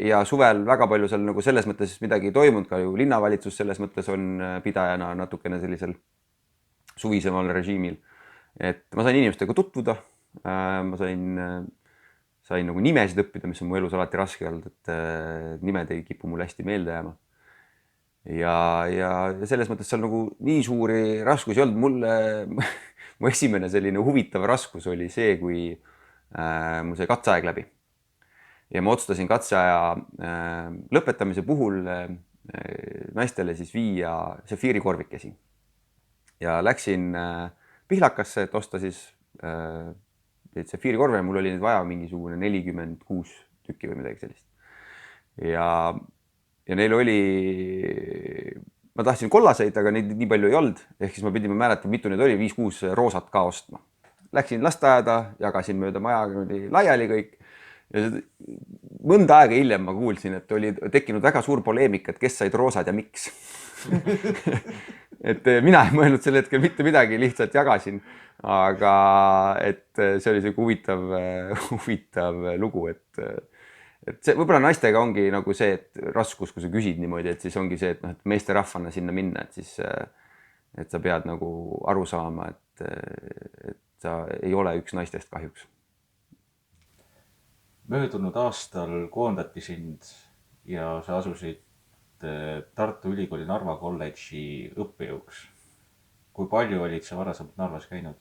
Ja suvel väga palju seal nagu selles mõttes midagi ei toimunud, ka ju linnavalitsus selles mõttes on pidajana natukene sellisel suvisemal režiimil. Et ma sain inimestega tutvuda, ma sain nagu nimesid õppida, mis on mu elus alati raske olnud, et nimed ei kipu mulle hästi meelde jääma. Ja selles mõttes seal nagu nii suuri raskusi olnud mulle. Mu esimene selline huvitav raskus oli see, kui mul sai katseaeg läbi. Ja ma otsustasin katseaja lõpetamise puhul naistele siis viia sefiirikorvikesi. Ja läksin Pihlakasse, et osta siis sefiirikorve. Mul oli neid vaja mingisugune 46 tükki või midagi sellist. Ja neil oli... Ma tahtsin kollaseid, aga neid nii palju ei olnud. Ehk siis ma pidime määletama, mitu neid oli, 5-6 roosat ka ostma. Läksin lasteaeda, jagasin mööda maja laiali kõik. Ja mõnda aega hiljem ma kuulsin, et oli tekkinud väga suur poleemika, et kes said roosad ja miks. Et mina ei mõelnud sel hetkel mitte midagi, lihtsalt jagasin. Aga et see oli huvitav lugu, et see võib-olla naistega ongi nagu see, et raskus, kui sa küsid niimoodi, et siis ongi see, et meeste rahvana sinna minna, et siis et sa pead nagu aru saama, et sa ei ole üks naistest kahjuks. Möödunud aastal koondati sind ja sa asusid Tartu Ülikooli Narva kolledži õppejõuks. Kui palju olid sa varasemalt Narvas käinud?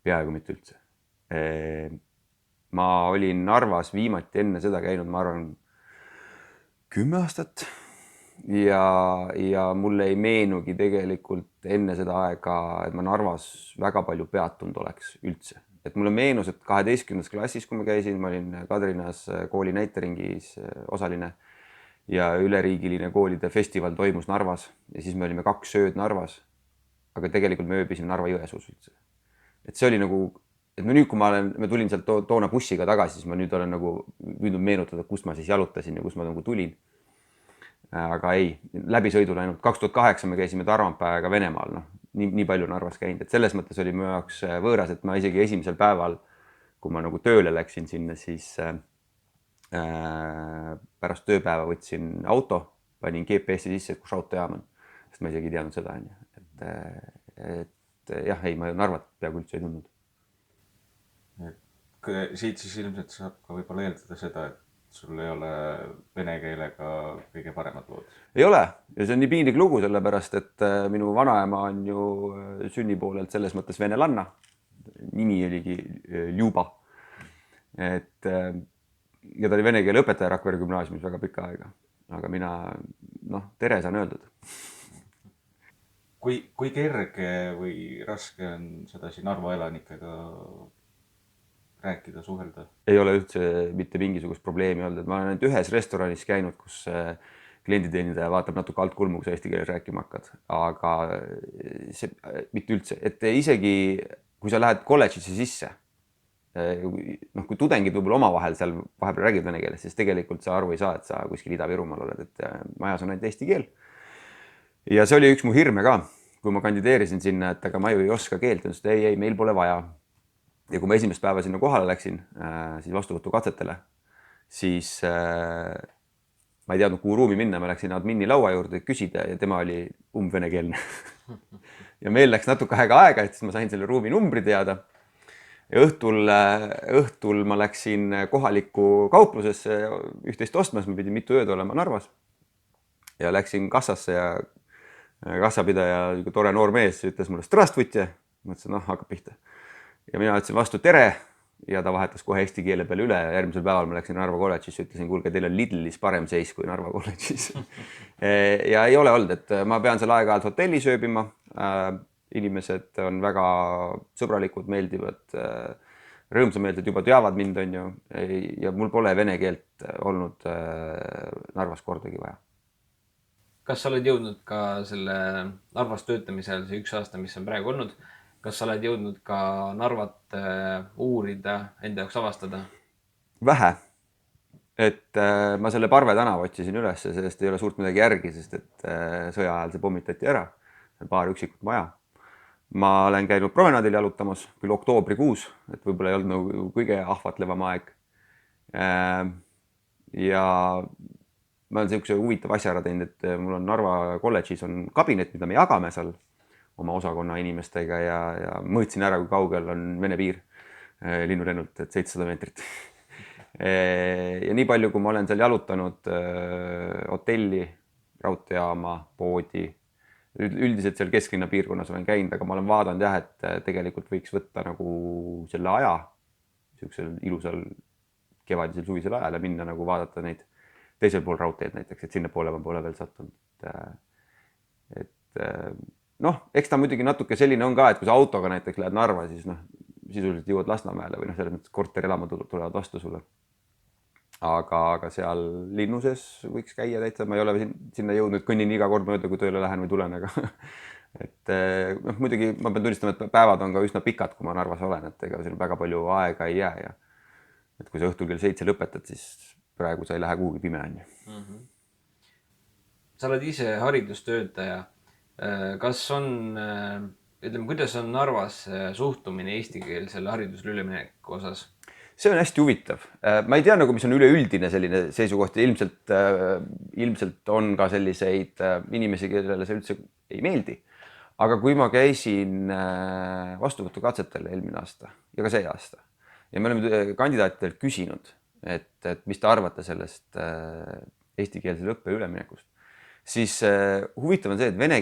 Peaaegu mitte üldse. Ma olin Narvas viimati enne seda käinud, ma arvan, 10 aastat ja mulle ei meenugi tegelikult enne seda aega, et ma Narvas väga palju peatunud oleks üldse. Et mulle meenus, et 12. klassis, kui ma käisin, ma olin Kadrinas kooli näiteringis osaline ja üleriigiline koolide festival toimus Narvas ja siis me olime 2 ööd Narvas. Aga tegelikult me ööbisime Narva-Jõesuus üldse. Et see oli nagu, et nüüd, kui ma tulin sealt toona bussiga tagasi, siis ma nüüd olen nagu püüdnud meenutada, kust ma siis jalutasin ja kust ma nagu tulin. Aga ei, läbisõidul ainult 2008 me käisime Tarvamäega Venemaal, nii palju Narvas käinud, et selles mõttes oli mu jaoks võõras, et ma isegi esimesel päeval, kui ma nagu tööle läksin sinna, siis pärast tööpäeva võtsin auto, panin GPS-i sisse, kus autojaam on, sest ma isegi ei teadnud seda, et jah, ei, ma Narvat peaaegu üldse ei tundnud. Siit siis ilmselt saab ka võib-olla eeldada seda, et sul ei ole vene keelega kõige paremad lood. Ei ole ja see on nii piinlik lugu, sellepärast, et minu vanaema on ju sünnipoolelt selles mõttes venelanna. Nimi oligi Ljuba. Ja ta oli vene keele õpetaja Rakvere gümnaasiumis väga pikka aega. Aga mina, tere saan öeldud. Kui kerge või raske on sedasi Narva elanikega rääkida, suhelda? Ei ole üldse mitte mingisugust probleemi olnud. Ma olen ainult ühes restoranis käinud, kus klienditeenindaja vaatab natuke alt kulmu, kui sa eesti keeles rääkima hakkad. Aga see mitte üldse. Et isegi, kui sa lähed kolledžisse sisse, kui tudengid võib-olla omavahel seal vahepeal räägid vene keeles, siis tegelikult sa aru ei saa, et sa kuskil Ida-Virumaal oled, et majas on ainult eesti keel. Ja see oli üks mu hirme ka, kui ma kandideerisin sinna, et aga ma ju ei oska keelt, et ei, meil pole vaja. Ja kui ma esimest päeva sinna kohale läksin, siis vastuvõtu katsetele, siis ma ei teadnud, kuhu ruumi minna, ma läksin admini laua juurde küsida ja tema oli venekeelne. Ja meil läks natuke aega, et siis ma sain selle ruumi numbri teada. Ja õhtul ma läksin kohalikku kauplusesse üht-teist ostmas, ma pidin mitu ööd olema Narvas. Ja läksin kassasse ja kassapidaja, tore noor mees, ütles mulle strastvutje. Mõtlesin, hakkab pihta. Ja mina ütlesin vastu tere ja ta vahetas kohe eesti keele peale üle ja järgmisel päeval ma läksin Narva kolledžisse, ütlesin, kuulge, teil on Lidlis parem seis kui Narva kolledžis. Ja ei ole olnud, et ma pean seal aeg-ajalt hotellis ööbima. Inimesed on väga sõbralikud, meeldivad, rõõmsameelsed juba teavad mind, on ju, ja mul pole vene keelt olnud Narvas kordagi vaja. Kas sa oled jõudnud ka selle Narvas töötamisel, see 1 aasta, mis on praegu olnud, kas sa oled jõudnud ka Narvat uurida, enda jaoks avastada? Vähe. Et ma selle Parve tänava otsisin üles, sest ei ole suurt midagi järgi, sest et sõja ajal see pommitati ära. Paar üksikut maja. Ma olen käinud promenadil jalutamas, küll oktoobrikuus, et võib-olla ei olnud nagu kõige ahvatlevam aeg. Ja ma olen sellise huvitav asja ära teinud, et mul on Narva kolledžis on kabinet, mida me jagame seal oma osakonna inimestega ja mõõtsin ära, kui kaugel on Vene piir linnulennult, et 700 meetrit. Ja nii palju, kui ma olen seal jalutanud hotelli, raudteejaama, poodi, üldiselt seal kesklinna piirkonnas olen käinud, aga ma olen vaadanud jah, et tegelikult võiks võtta nagu selle aja, sellisel ilusal kevadisel suvisel ajal ja minna nagu vaadata neid teisel pool raudteed näiteks, et sinna poole ma pole veel sattunud. Eks ta muidugi natuke selline on ka, et kui sa autoga näiteks lähed Narva, siis sisuliselt jõuad Lasnamäele või selles mõttes korterelama tulevad vastu sulle. Aga seal linnuses võiks käia täitsa, ma ei ole sinna jõudnud, kõnnin iga kord mööda, kui tööle lähen või tulen, aga muidugi ma pean tunnistama, et päevad on ka üsna pikad, kui ma Narvas olen, et ega siin väga palju aega ei jää ja et kui sa õhtul kell 7 lõpetad, siis praegu sa ei lähe kuhugi pime on ju. Sa oled ise haridustöötaja. Kas on, kuidas on Narvas suhtumine eestikeelsele haridusele ülemineku osas? See on hästi huvitav. Ma ei tea, mis on üleüldine selline seisukoht ja ilmselt on ka selliseid inimesi, kellele see üldse ei meeldi. Aga kui ma käisin vastuvõtukatsetel eelmine aasta ja ka see aasta ja me oleme kandidaatidelt küsinud, et mis te arvate sellest eestikeelsele õppe üleminekust, siis huvitav on see, et vene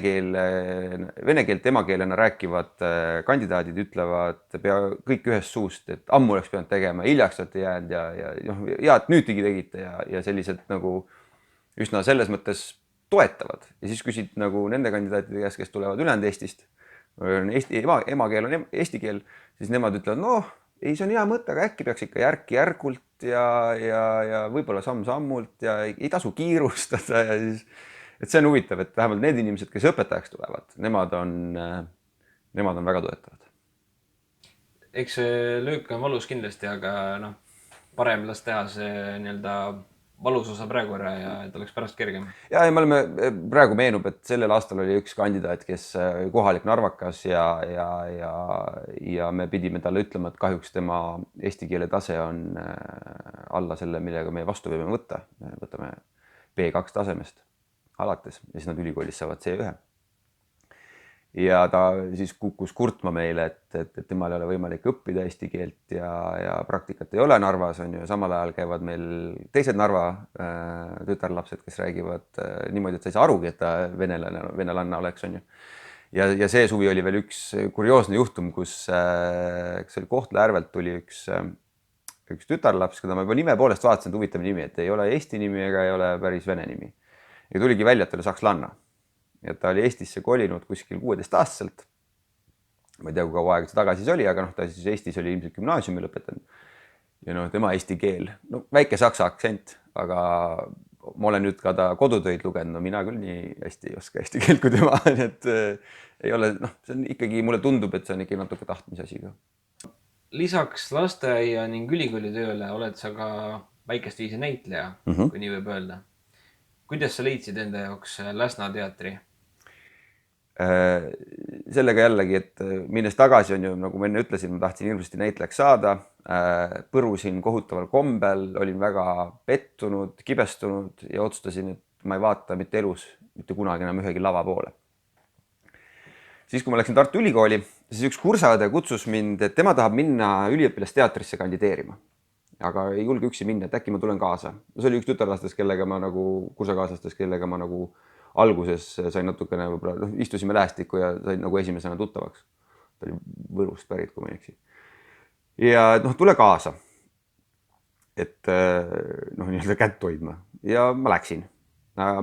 keelt emakeelena rääkivad kandidaadid ütlevad kõik ühest suust, et ammu oleks pidanud tegema, hiljaks olete jäänud ja et nüüdki tegite ja sellised nagu üsna selles mõttes toetavad ja siis küsid nagu nende kandidaatide käest, kes tulevad ülejäänud Eestist, emakeel on eesti keel, siis nemad ütlevad, noh, ei, see on hea mõte, aga äkki peaks ikka järk-järgult ja võib-olla samm-sammult ja ei tasu kiirustada ja siis, et see on huvitav, et vähemalt need inimesed, kes õpetajaks tulevad, nemad on väga toetavad. Eks see löök on valus kindlasti, aga noh, parem las teha see nii-öelda valus osa praegu ära ja et oleks pärast kergem. Ja me oleme, praegu meenub, et sellel aastal oli üks kandidaat, kes kohalik narvakas ja me pidime talle ütlema, et kahjuks tema eesti keele tase on alla selle, millega me vastu võime võtta. Võtame B2 tasemest alates ja siis nad ülikoolis saavad C1. Ja ta siis kukkus kurtma meile, et temal ei ole võimalik õppida eesti keelt ja praktikat ei ole Narvas, on ju. Samal ajal käivad meil teised Narva tütarlapsed, kes räägivad niimoodi, et sa ei saa arugi, et ta venelanna oleks, on ju. Ja see suvi oli veel üks kurioosne juhtum, kus oli Kohtla-Järvelt tuli üks tütarlaps, keda ma juba nime poolest vaatasin, et huvitav nimi, et ei ole eesti nimi ega ei ole päris vene nimi. Ja tuligi välja, et oli sakslanna. Ja ta oli Eestisse kolinud kuskil 16-aastaselt. Ma ei tea, kui kaua aega see tagasi oli, aga ta siis Eestis oli ilmselt gümnaasiumi lõpetanud. Ja tema eesti keel, väike saksa aktsent, aga ma olen nüüd ka ta kodutöid lugenud, mina küll nii hästi ei oska eesti keelt kui tema, et ei ole, see on ikkagi, mulle tundub, et see on ikkagi natuke tahtmise asi ka. Lisaks lasteaia ning ülikooli tööle oled sa ka väikest viisi näitleja, kui nii võib öelda. Kuidas sa leidsid enda jaoks Läsna teatri? Sellega jällegi, et minnes tagasi on ju, nagu ma enne ütlesin, ma tahtsin hirmsasti näitlejaks saada, põrusin kohutaval kombel, olin väga pettunud, kibestunud ja otsustasin, et ma ei vaata mitte elus, mitte kunagi enam ühegi lava poole. Siis, kui ma läksin Tartu Ülikooli, siis üks kursaõde kutsus mind, et tema tahab minna üliõpilasteatrisse kandideerima. Aga ei julge üksi minna, et äkki ma tulen kaasa. See oli üks tütarlastest, kellega ma kursakaaslastest, kellega ma alguses sain natukene, istusime lähestikku ja sain esimesena tuttavaks. Ta oli Võrust pärit, kui ma ei eksi. Ja tule kaasa, et nii-öelda kätt hoidma. Ja ma läksin.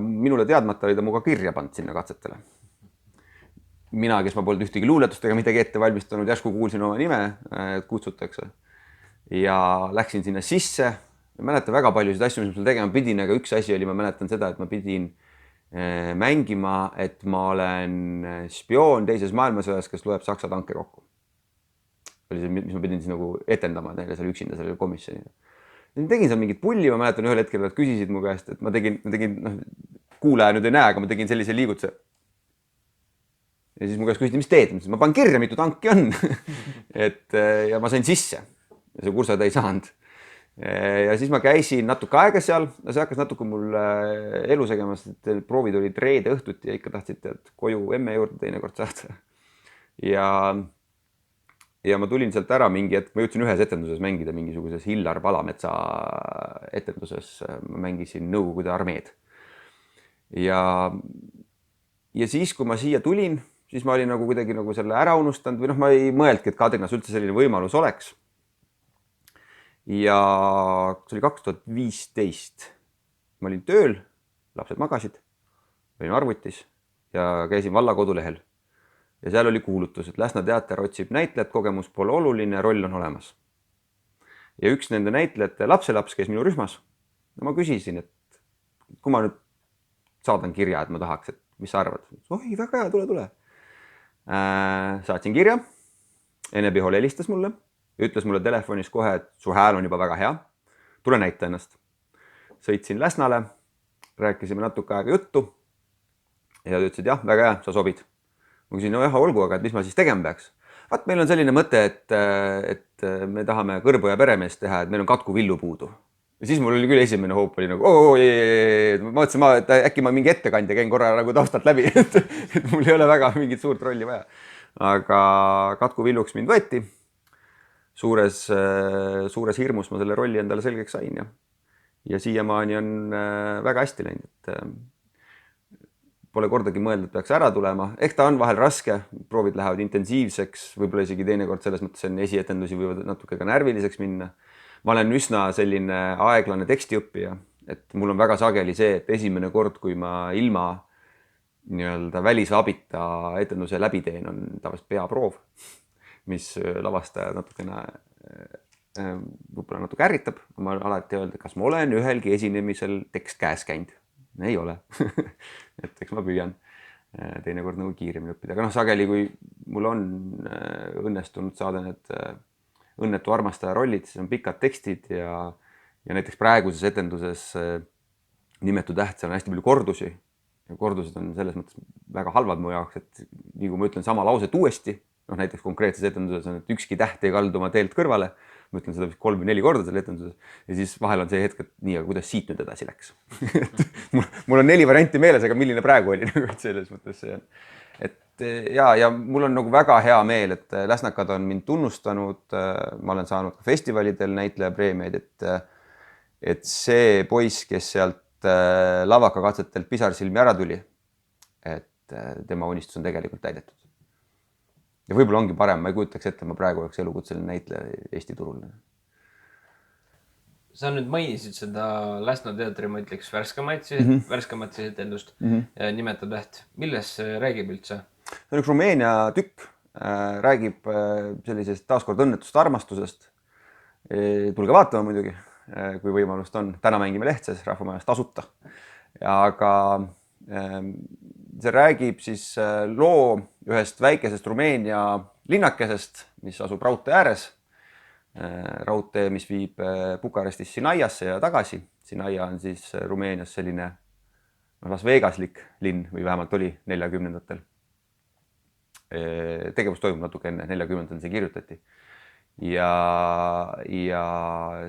Minule teadmata oli ta muga kirja pannud sinna katsetele. Mina, kes ma polnud ühtegi luuletust ega midagi ette valmistanud, järsku kuulsin oma nime, et kutsutakse. Ja läksin sinna sisse. Ma mäletan väga paljusid asju, mis ma tegema pidin, aga üks asi oli, ma mäletan seda, et ma pidin mängima, et ma olen spioon teises maailmasõjas, kes loeb saksa tanke kokku. Oli see, mis ma pidin siis etendama neile seal üksinda sellele komisjonile. Ja tegin seal mingit pulli, ma mäletan ühel hetkel, nad küsisid mu käest, et ma tegin kuulaja nüüd ei näe, aga ma tegin sellise liigutuse. Ja siis mu käest küsiti, mis teed? Ma panen kirja, mitu tanki on. Ja ma sain sisse. Ja see kursad ei saanud. Ja siis ma käisin natuke aega seal. See hakkas natuke mul elu segemas, et proovid olid reede õhtuti ja ikka tahtsid koju emme juurde teinekord saada. Ja ma tulin sealt ära mingi hetk. Ma jõudsin ühes etenduses mängida mingisuguses Hillar Palametsa etenduses. Ma mängisin Nõukogude armeed. Ja siis, kui ma siia tulin, siis ma olin kuidagi selle ära unustanud või ma ei mõeldki, et Kadrinas üldse selline võimalus oleks. Ja see oli 2015. Ma olin tööl, lapsed magasid, olin arvutis ja käisin valla kodulehel. Ja seal oli kuulutus, et Läsna teater otsib näitlejat, kogemus pole oluline, roll on olemas. Ja üks nende näitlejate lapselaps käis minu rühmas. Ja ma küsisin, et kui ma nüüd saadan kirja, et ma tahaks, et mis sa arvad? Oi, väga hea, tule. Saatsin kirja, Ene Pihol helistas mulle, ütles mulle telefonis kohe, et su hääl on juba väga hea, tule näita ennast. Sõitsin Läsnale, rääkisime natuke aega juttu ja ta ütles, et jah, väga hea, sa sobid. Ma küsin, no jah, olgu, aga mis ma siis tegema peaks? Vaat meil on selline mõte, et me tahame kõrbu ja peremeest teha, et meil on katku villu puudu. Ja siis mul oli küll esimene hoop oli ma mõtlesin, et äkki ma mingi ettekandja käin korra taustalt läbi, et mul ei ole väga mingit suurt rolli vaja. Aga katku villuks mind võeti. Suures hirmus ma selle rolli endale selgeks sain ja siiamaani on väga hästi läinud. Pole kordagi mõelnud, et peaks ära tulema. Ehk ta on vahel raske, proovid lähevad intensiivseks, võib-olla isegi teinekord selles mõttes esietendusi võivad natuke ka närviliseks minna. Ma olen üsna selline aeglane tekstiõppija et mul on väga sageli see, et esimene kord, kui ma ilma nii-öelda välisabita etenduse läbi teen, on tavaliselt peaproov, mis lavastaja natukene võib-olla natuke ärritab. Ma alati öelda, kas ma olen ühelgi esinemisel tekst käes käinud. Ei ole. Et eks ma püüan teinekord nagu kiiremini õppida. Aga sageli, kui mul on õnnestunud saada need õnnetu armastaja rollid, siis on pikad tekstid ja näiteks praeguses etenduses nimetu täht, seal on hästi palju kordusi. Ja kordused on selles mõttes väga halvad mu jaoks, et nii kui ma ütlen sama lauset uuesti, näiteks konkreetses etenduses on, et ükski täht ei kaldu oma teelt kõrvale, ma ütlen seda 3 või 4 korda selle etenduses ja siis vahel on see hetk, et nii, aga kuidas siit nüüd edasi läks. mul on 4 varianti meeles, aga milline praegu oli selles mõttes see on. Et ja mul on nagu väga hea meel, et Läsnakad on mind tunnustanud, ma olen saanud ka festivalidel näitlejapreemiaid, et see poiss, kes sealt lavakakatsetelt pisarsilmi ära tuli, et tema unistus on tegelikult täidetud. Ja võib-olla ongi parem, ma ei kujutaks ette, ma praegu oleks elukutseline näitleja Eesti turul. Sa nüüd mainisid seda Läsna teatri, ma ütleks värskemat etendust nimetu täht. Milles see räägib üldse? See on üks Rumeenia tükk, räägib sellisest taaskord õnnetust armastusest. Tulge vaatama muidugi, kui võimalust on. Täna mängime Lehtses Rahvamajas tasuta. Aga see räägib siis loo ühest väikesest Rumeenia linnakesest, mis asub raudtee ääres. Raudtee, mis viib Bukarestis Sinaiasse ja tagasi. Sinaia on siis Rumeenias selline Las Vegaslik linn või vähemalt oli 40-ndatel. Tegevus toimub natuke enne, 40-ndatel see kirjutati. Ja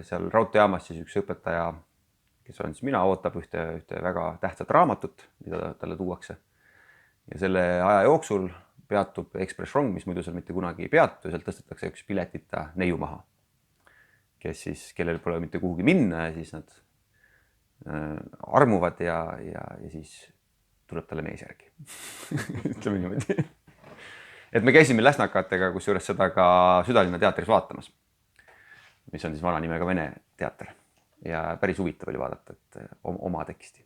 seal raudteejaamas siis üks õpetaja, kes on siis mina, ootab ühte väga tähtsat raamatut, mida talle tuuakse. Ja selle aja jooksul peatub Express Rong, mis muidu seal mitte kunagi ei peatu, ja sealt tõstetakse üks piletita neiu maha, kellel pole mitte kuhugi minna ja siis nad armuvad ja siis tuleb talle mees järgi. Ütleme niimoodi. Et me käisime Läsnakatega, kus juures seda ka Südalinna teatris vaatamas, mis on siis vana nimega Vene teater. Ja päris huvitav oli vaadata, et oma teksti.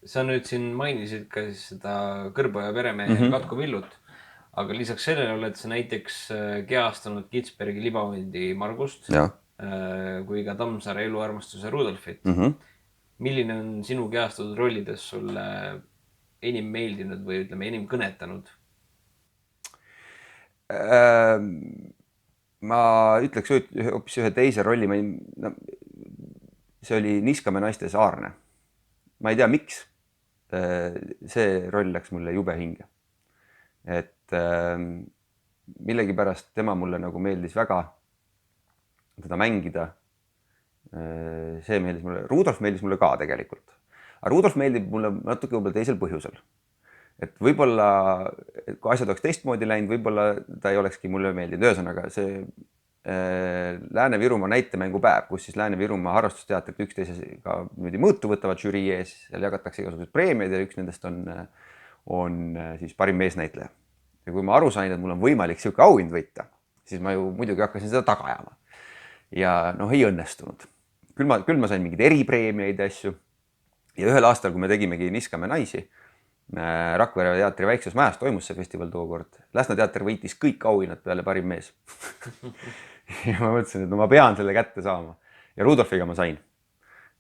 Sa nüüd siin mainisid ka siis seda Kõrboja peremehe Katku Villut, aga lisaks sellele oled sa näiteks keastanud Kitzbergi Libahundi Margust kui ka Tammsaare eluarmastuse Rudolfit. Milline on sinu keastatud rollides sulle enim meeldinud või ütleme enim kõnetanud? Ma ütleks hoopis ühe teise rolli. See oli Niskame naiste Saarne. Ma ei tea, miks. See roll läks mulle jube hinge. Et millegipärast tema mulle nagu meeldis väga teda mängida. See meeldis mulle. Rudolf meeldis mulle ka tegelikult. Aga Rudolf meeldib mulle natuke võib-olla teisel põhjusel. Et võib-olla, kui asjad oleks teistmoodi läinud, võib-olla ta ei olekski mulle meeldinud. Ühesõnaga, see Lääne-Virumaa näitemängupäev, kus siis Lääne-Virumaa harrastusteatrit üksteisega mõõtu võtavad žürii ees, seal jagatakse igasugused preemiad ja üks nendest on siis parim meesnäitleja. Ja kui ma aru sain, et mul on võimalik siuke auhind võita, siis ma ju muidugi hakkasin seda taga ajama. Ja ei õnnestunud. Küll ma sain mingid eripreemiaid ja asju. Ja ühel aastal, kui me tegimegi Niskame naisi, Rakvere teatri väikses majas toimus see festival tookord. Läsna teater võitis kõik auhinnad peale parim mees. Ja ma mõtlesin, et ma pean selle kätte saama. Ja Rudolfiga ma sain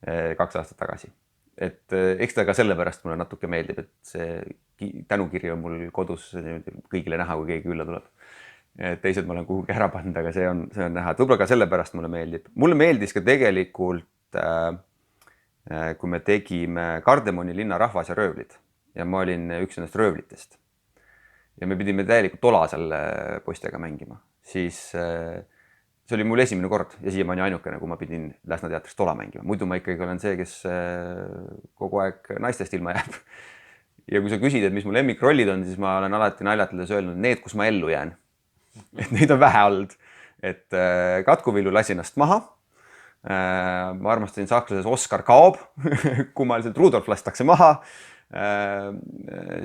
2 aastat tagasi. Et eks ta ka sellepärast mulle natuke meeldib, et see tänukiri on mul kodus kõigile näha, kui keegi külla tuleb. Teised ma olen kuhugi ära pannud, aga see on näha. Et võib-olla ka sellepärast mulle meeldib. Mulle meeldis ka tegelikult kui me tegime Kardemoni linna Rahvas ja röövlid ja ma olin üks nendest röövlitest. Ja me pidime täielikult tola selle poistega mängima. Siis see oli mul esimene kord ja siiamaani ainukene, kui ma pidin Läsna teatris tola mängima. Muidu ma ikkagi olen see, kes kogu aeg naistest ilma jääb. Ja kui sa küsid, et mis mu lemmikrollid on, siis ma olen alati naljatledes öelnud need, kus ma ellu jään. Et neid on vähe olnud. Et Katku Villu lasi ennast maha. Ma armastasin saklases Oskar kaob, kummaliselt Rudolf lastakse maha,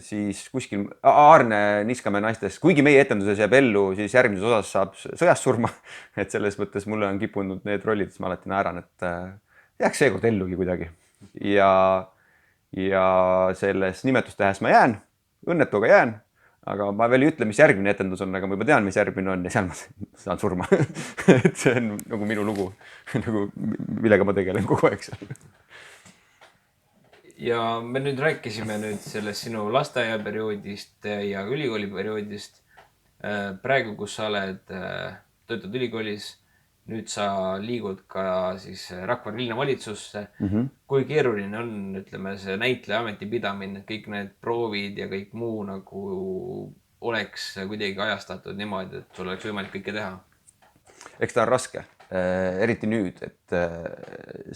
siis kuskil Aarne Niskame naistes, kuigi meie etenduses jääb ellu, siis järgmises osas saab sõjas surma, et selles mõttes mulle on kippunud need rollid, siis ma alati naeran, et jääks seekord ellugi kuidagi. Ja selles nimetustehes ma jään, õnnetu aga jään, aga ma veel ei ütle, mis järgmine etendus on, aga ma juba tean, mis järgmine on ja seal ma saan surma. Et see on nagu minu lugu, nagu, millega ma tegelen kogu aeg seal. Ja me nüüd rääkisime nüüd sellest sinu lasteaiaperioodist ja ülikooliperioodist. Praegu, kus sa oled, töötad ülikoolis, nüüd sa liigud ka siis Rakvere linnavalitsusse. Kui keeruline on, ütleme, see näitleja ameti pidamine, kõik need proovid ja kõik muu nagu oleks kuidagi ajastatud niimoodi, et sul oleks võimalik kõike teha? Eks ta on raske, eriti nüüd, et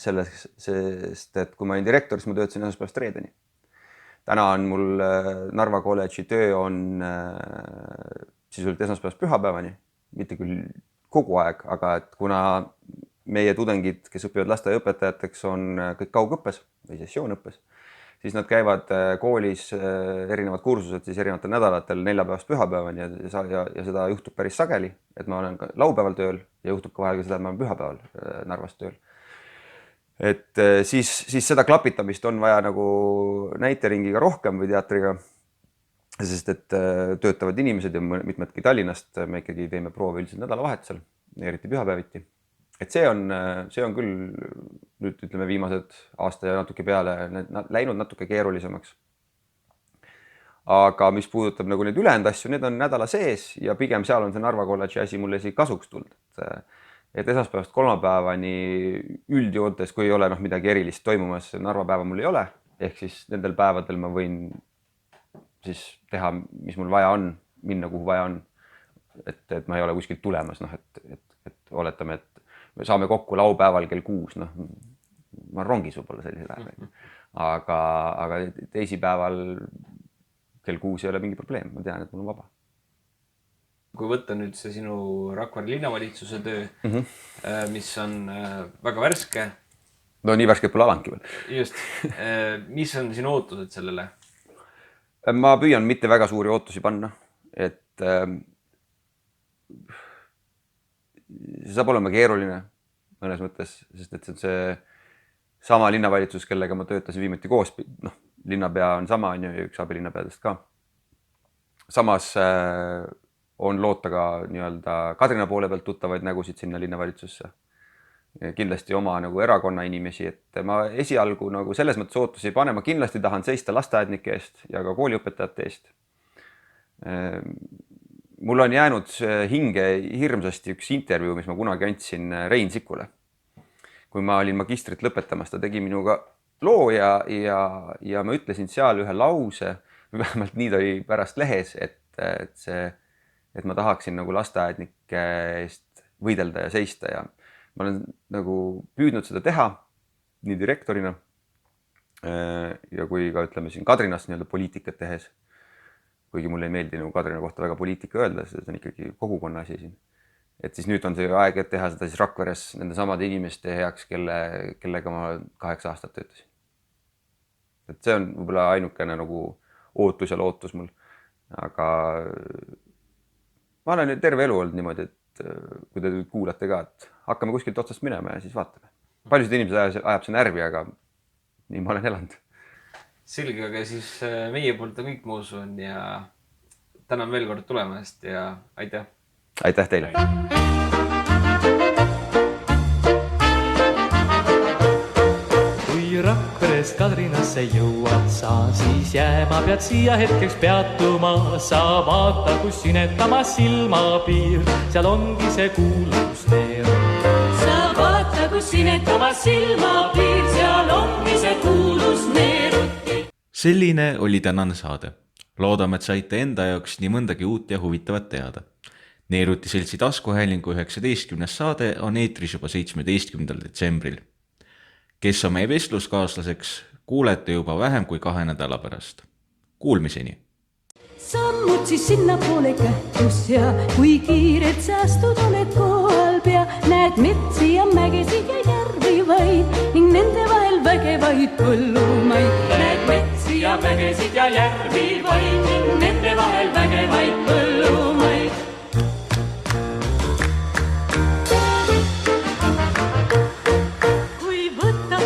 sest, et kui ma olin direktor, siis ma töötasin esmaspäevast reedeni. Täna on mul Narva kolledži töö on sisuliselt esmaspäevast pühapäevani, mitte küll kogu aeg, aga et kuna meie tudengid, kes õpivad lasteaiaõpetajateks, on kõik kaugõppes või sessioonõppes, siis nad käivad koolis erinevad kursused siis erinevatel nädalatel neljapäevast pühapäevani ja seda juhtub päris sageli, et ma olen laupäeval tööl ja juhtub ka vahel ka seda, et ma olen pühapäeval Narvas tööl. Et siis seda klapitamist on vaja nagu näiteringiga rohkem või teatriga, sest et töötavad inimesed ja mitmedki Tallinnast me ikkagi teeme proove üldiselt nädalavahetusel, eriti pühapäeviti. Et see on küll nüüd ütleme viimased aasta ja natuke peale läinud natuke keerulisemaks. Aga mis puudutab nagu need ülejäänud asju, need on nädala sees ja pigem seal on see Narva kolledži asi mulle isegi kasuks tulnud. Et esmaspäevast kolmapäevani üldjoontes, kui ei ole midagi erilist toimumas, Narva päeva mul ei ole, ehk siis nendel päevadel ma võin siis teha, mis mul vaja on, minna kuhu vaja on. Et ma ei ole kuskilt tulemas, et oletame, et me saame kokku laupäeval kell 6, ma rongis võib-olla sellisel ajal. Aga teisipäeval kell 6 ei ole mingi probleem, ma tean, et mul on vaba. Kui võtta nüüd see sinu Rakvere linnavalitsuse töö, mis on väga värske. No nii värske pole avangi veel. Just. Mis on sinu ootused sellele? Ma püüan mitte väga suuri ootusi panna, et see saab olema keeruline mõnes mõttes, sest et see on see sama linnavalitsus, kellega ma töötasin viimati koos, linnapea on sama, on ju, üks abilinnapeadest ka. Samas on loota ka nii-öelda Kadrina poole pealt tuttavaid nägusid sinna linnavalitsusse. Kindlasti oma nagu erakonna inimesi, et ma esialgu nagu selles mõttes ootusi ei pane, ma kindlasti tahan seista lasteaednike eest ja ka kooliõpetajate eest. Mul on jäänud hinge hirmsasti üks intervjuu, mis ma kunagi andsin Rein Sikule. Kui ma olin magistrit lõpetamas, ta tegi minuga loo ja ma ütlesin seal ühe lause, vähemalt nii ta oli pärast lehes, et ma tahaksin nagu lasteaednike eest võidelda ja seista ja ma olen nagu püüdnud seda teha nii direktorina ja kui ka ütleme siin Kadrinas nii-öelda poliitikat tehes, kuigi mulle ei meeldi nagu Kadrina kohta väga poliitika öelda, see on ikkagi kogukonna asi siin. Et siis nüüd on see aeg, et teha seda siis Rakveres nende samade inimeste heaks, kellega ma 8 aastat töötasin. Et see on võib-olla ainukene nagu ootus ja lootus mul, aga ma olen terve elu olnud niimoodi, et kui te kuulate ka, et hakkame kuskilt otsast minema ja siis vaatame. Paljusid inimesed ajab see närvi, aga nii ma olen elanud. Selge, aga siis meie poolt on kõik, ma usun, ja tänan veel kord tulemast ja aitäh! Aitäh teile! Kui Rakveres Kadrinasse jõuad sa, siis jääma pead siia hetkeks peatuma. Sa vaata, kus sinetama silmapiir, seal ongi see kuulus neer. Sa vaata, kus sinetama silmapiir, seal ongi see kuulus neeruti. Selline oli tänane saade. Loodame, et saite enda jaoks nii mõndagi uut ja huvitavat teada. Neeruti seltsi taskuhäälingu 19. saade on eetris juba 17. detsembril. Kes on meie vestluskaaslaseks, kuulete juba vähem kui 2 nädala pärast. Kuulmiseni! Sammud siis sinna poole kähtus ja kui kiired säästud oled kohal pea, näed metsi ja mägesid ja järvi vaid ning nende vahel vägevaid põllumaid. Näed metsi ja mägesid ja järvi vaid ning nende vahel vägevaid põllumaid. Kui võtad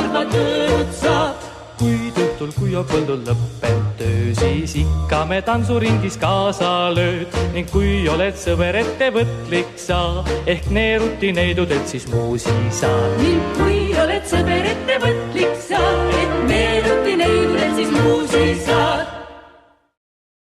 kordla tööd saab. kuid õhtul, kui on põldul lõppenud töö, siis ikka me tantsuringis kaasa lööd ning kui oled sõber ettevõtlik sa ehk neeruti neidudelt siis muusi saa. ning kui oled sõber ettevõtlik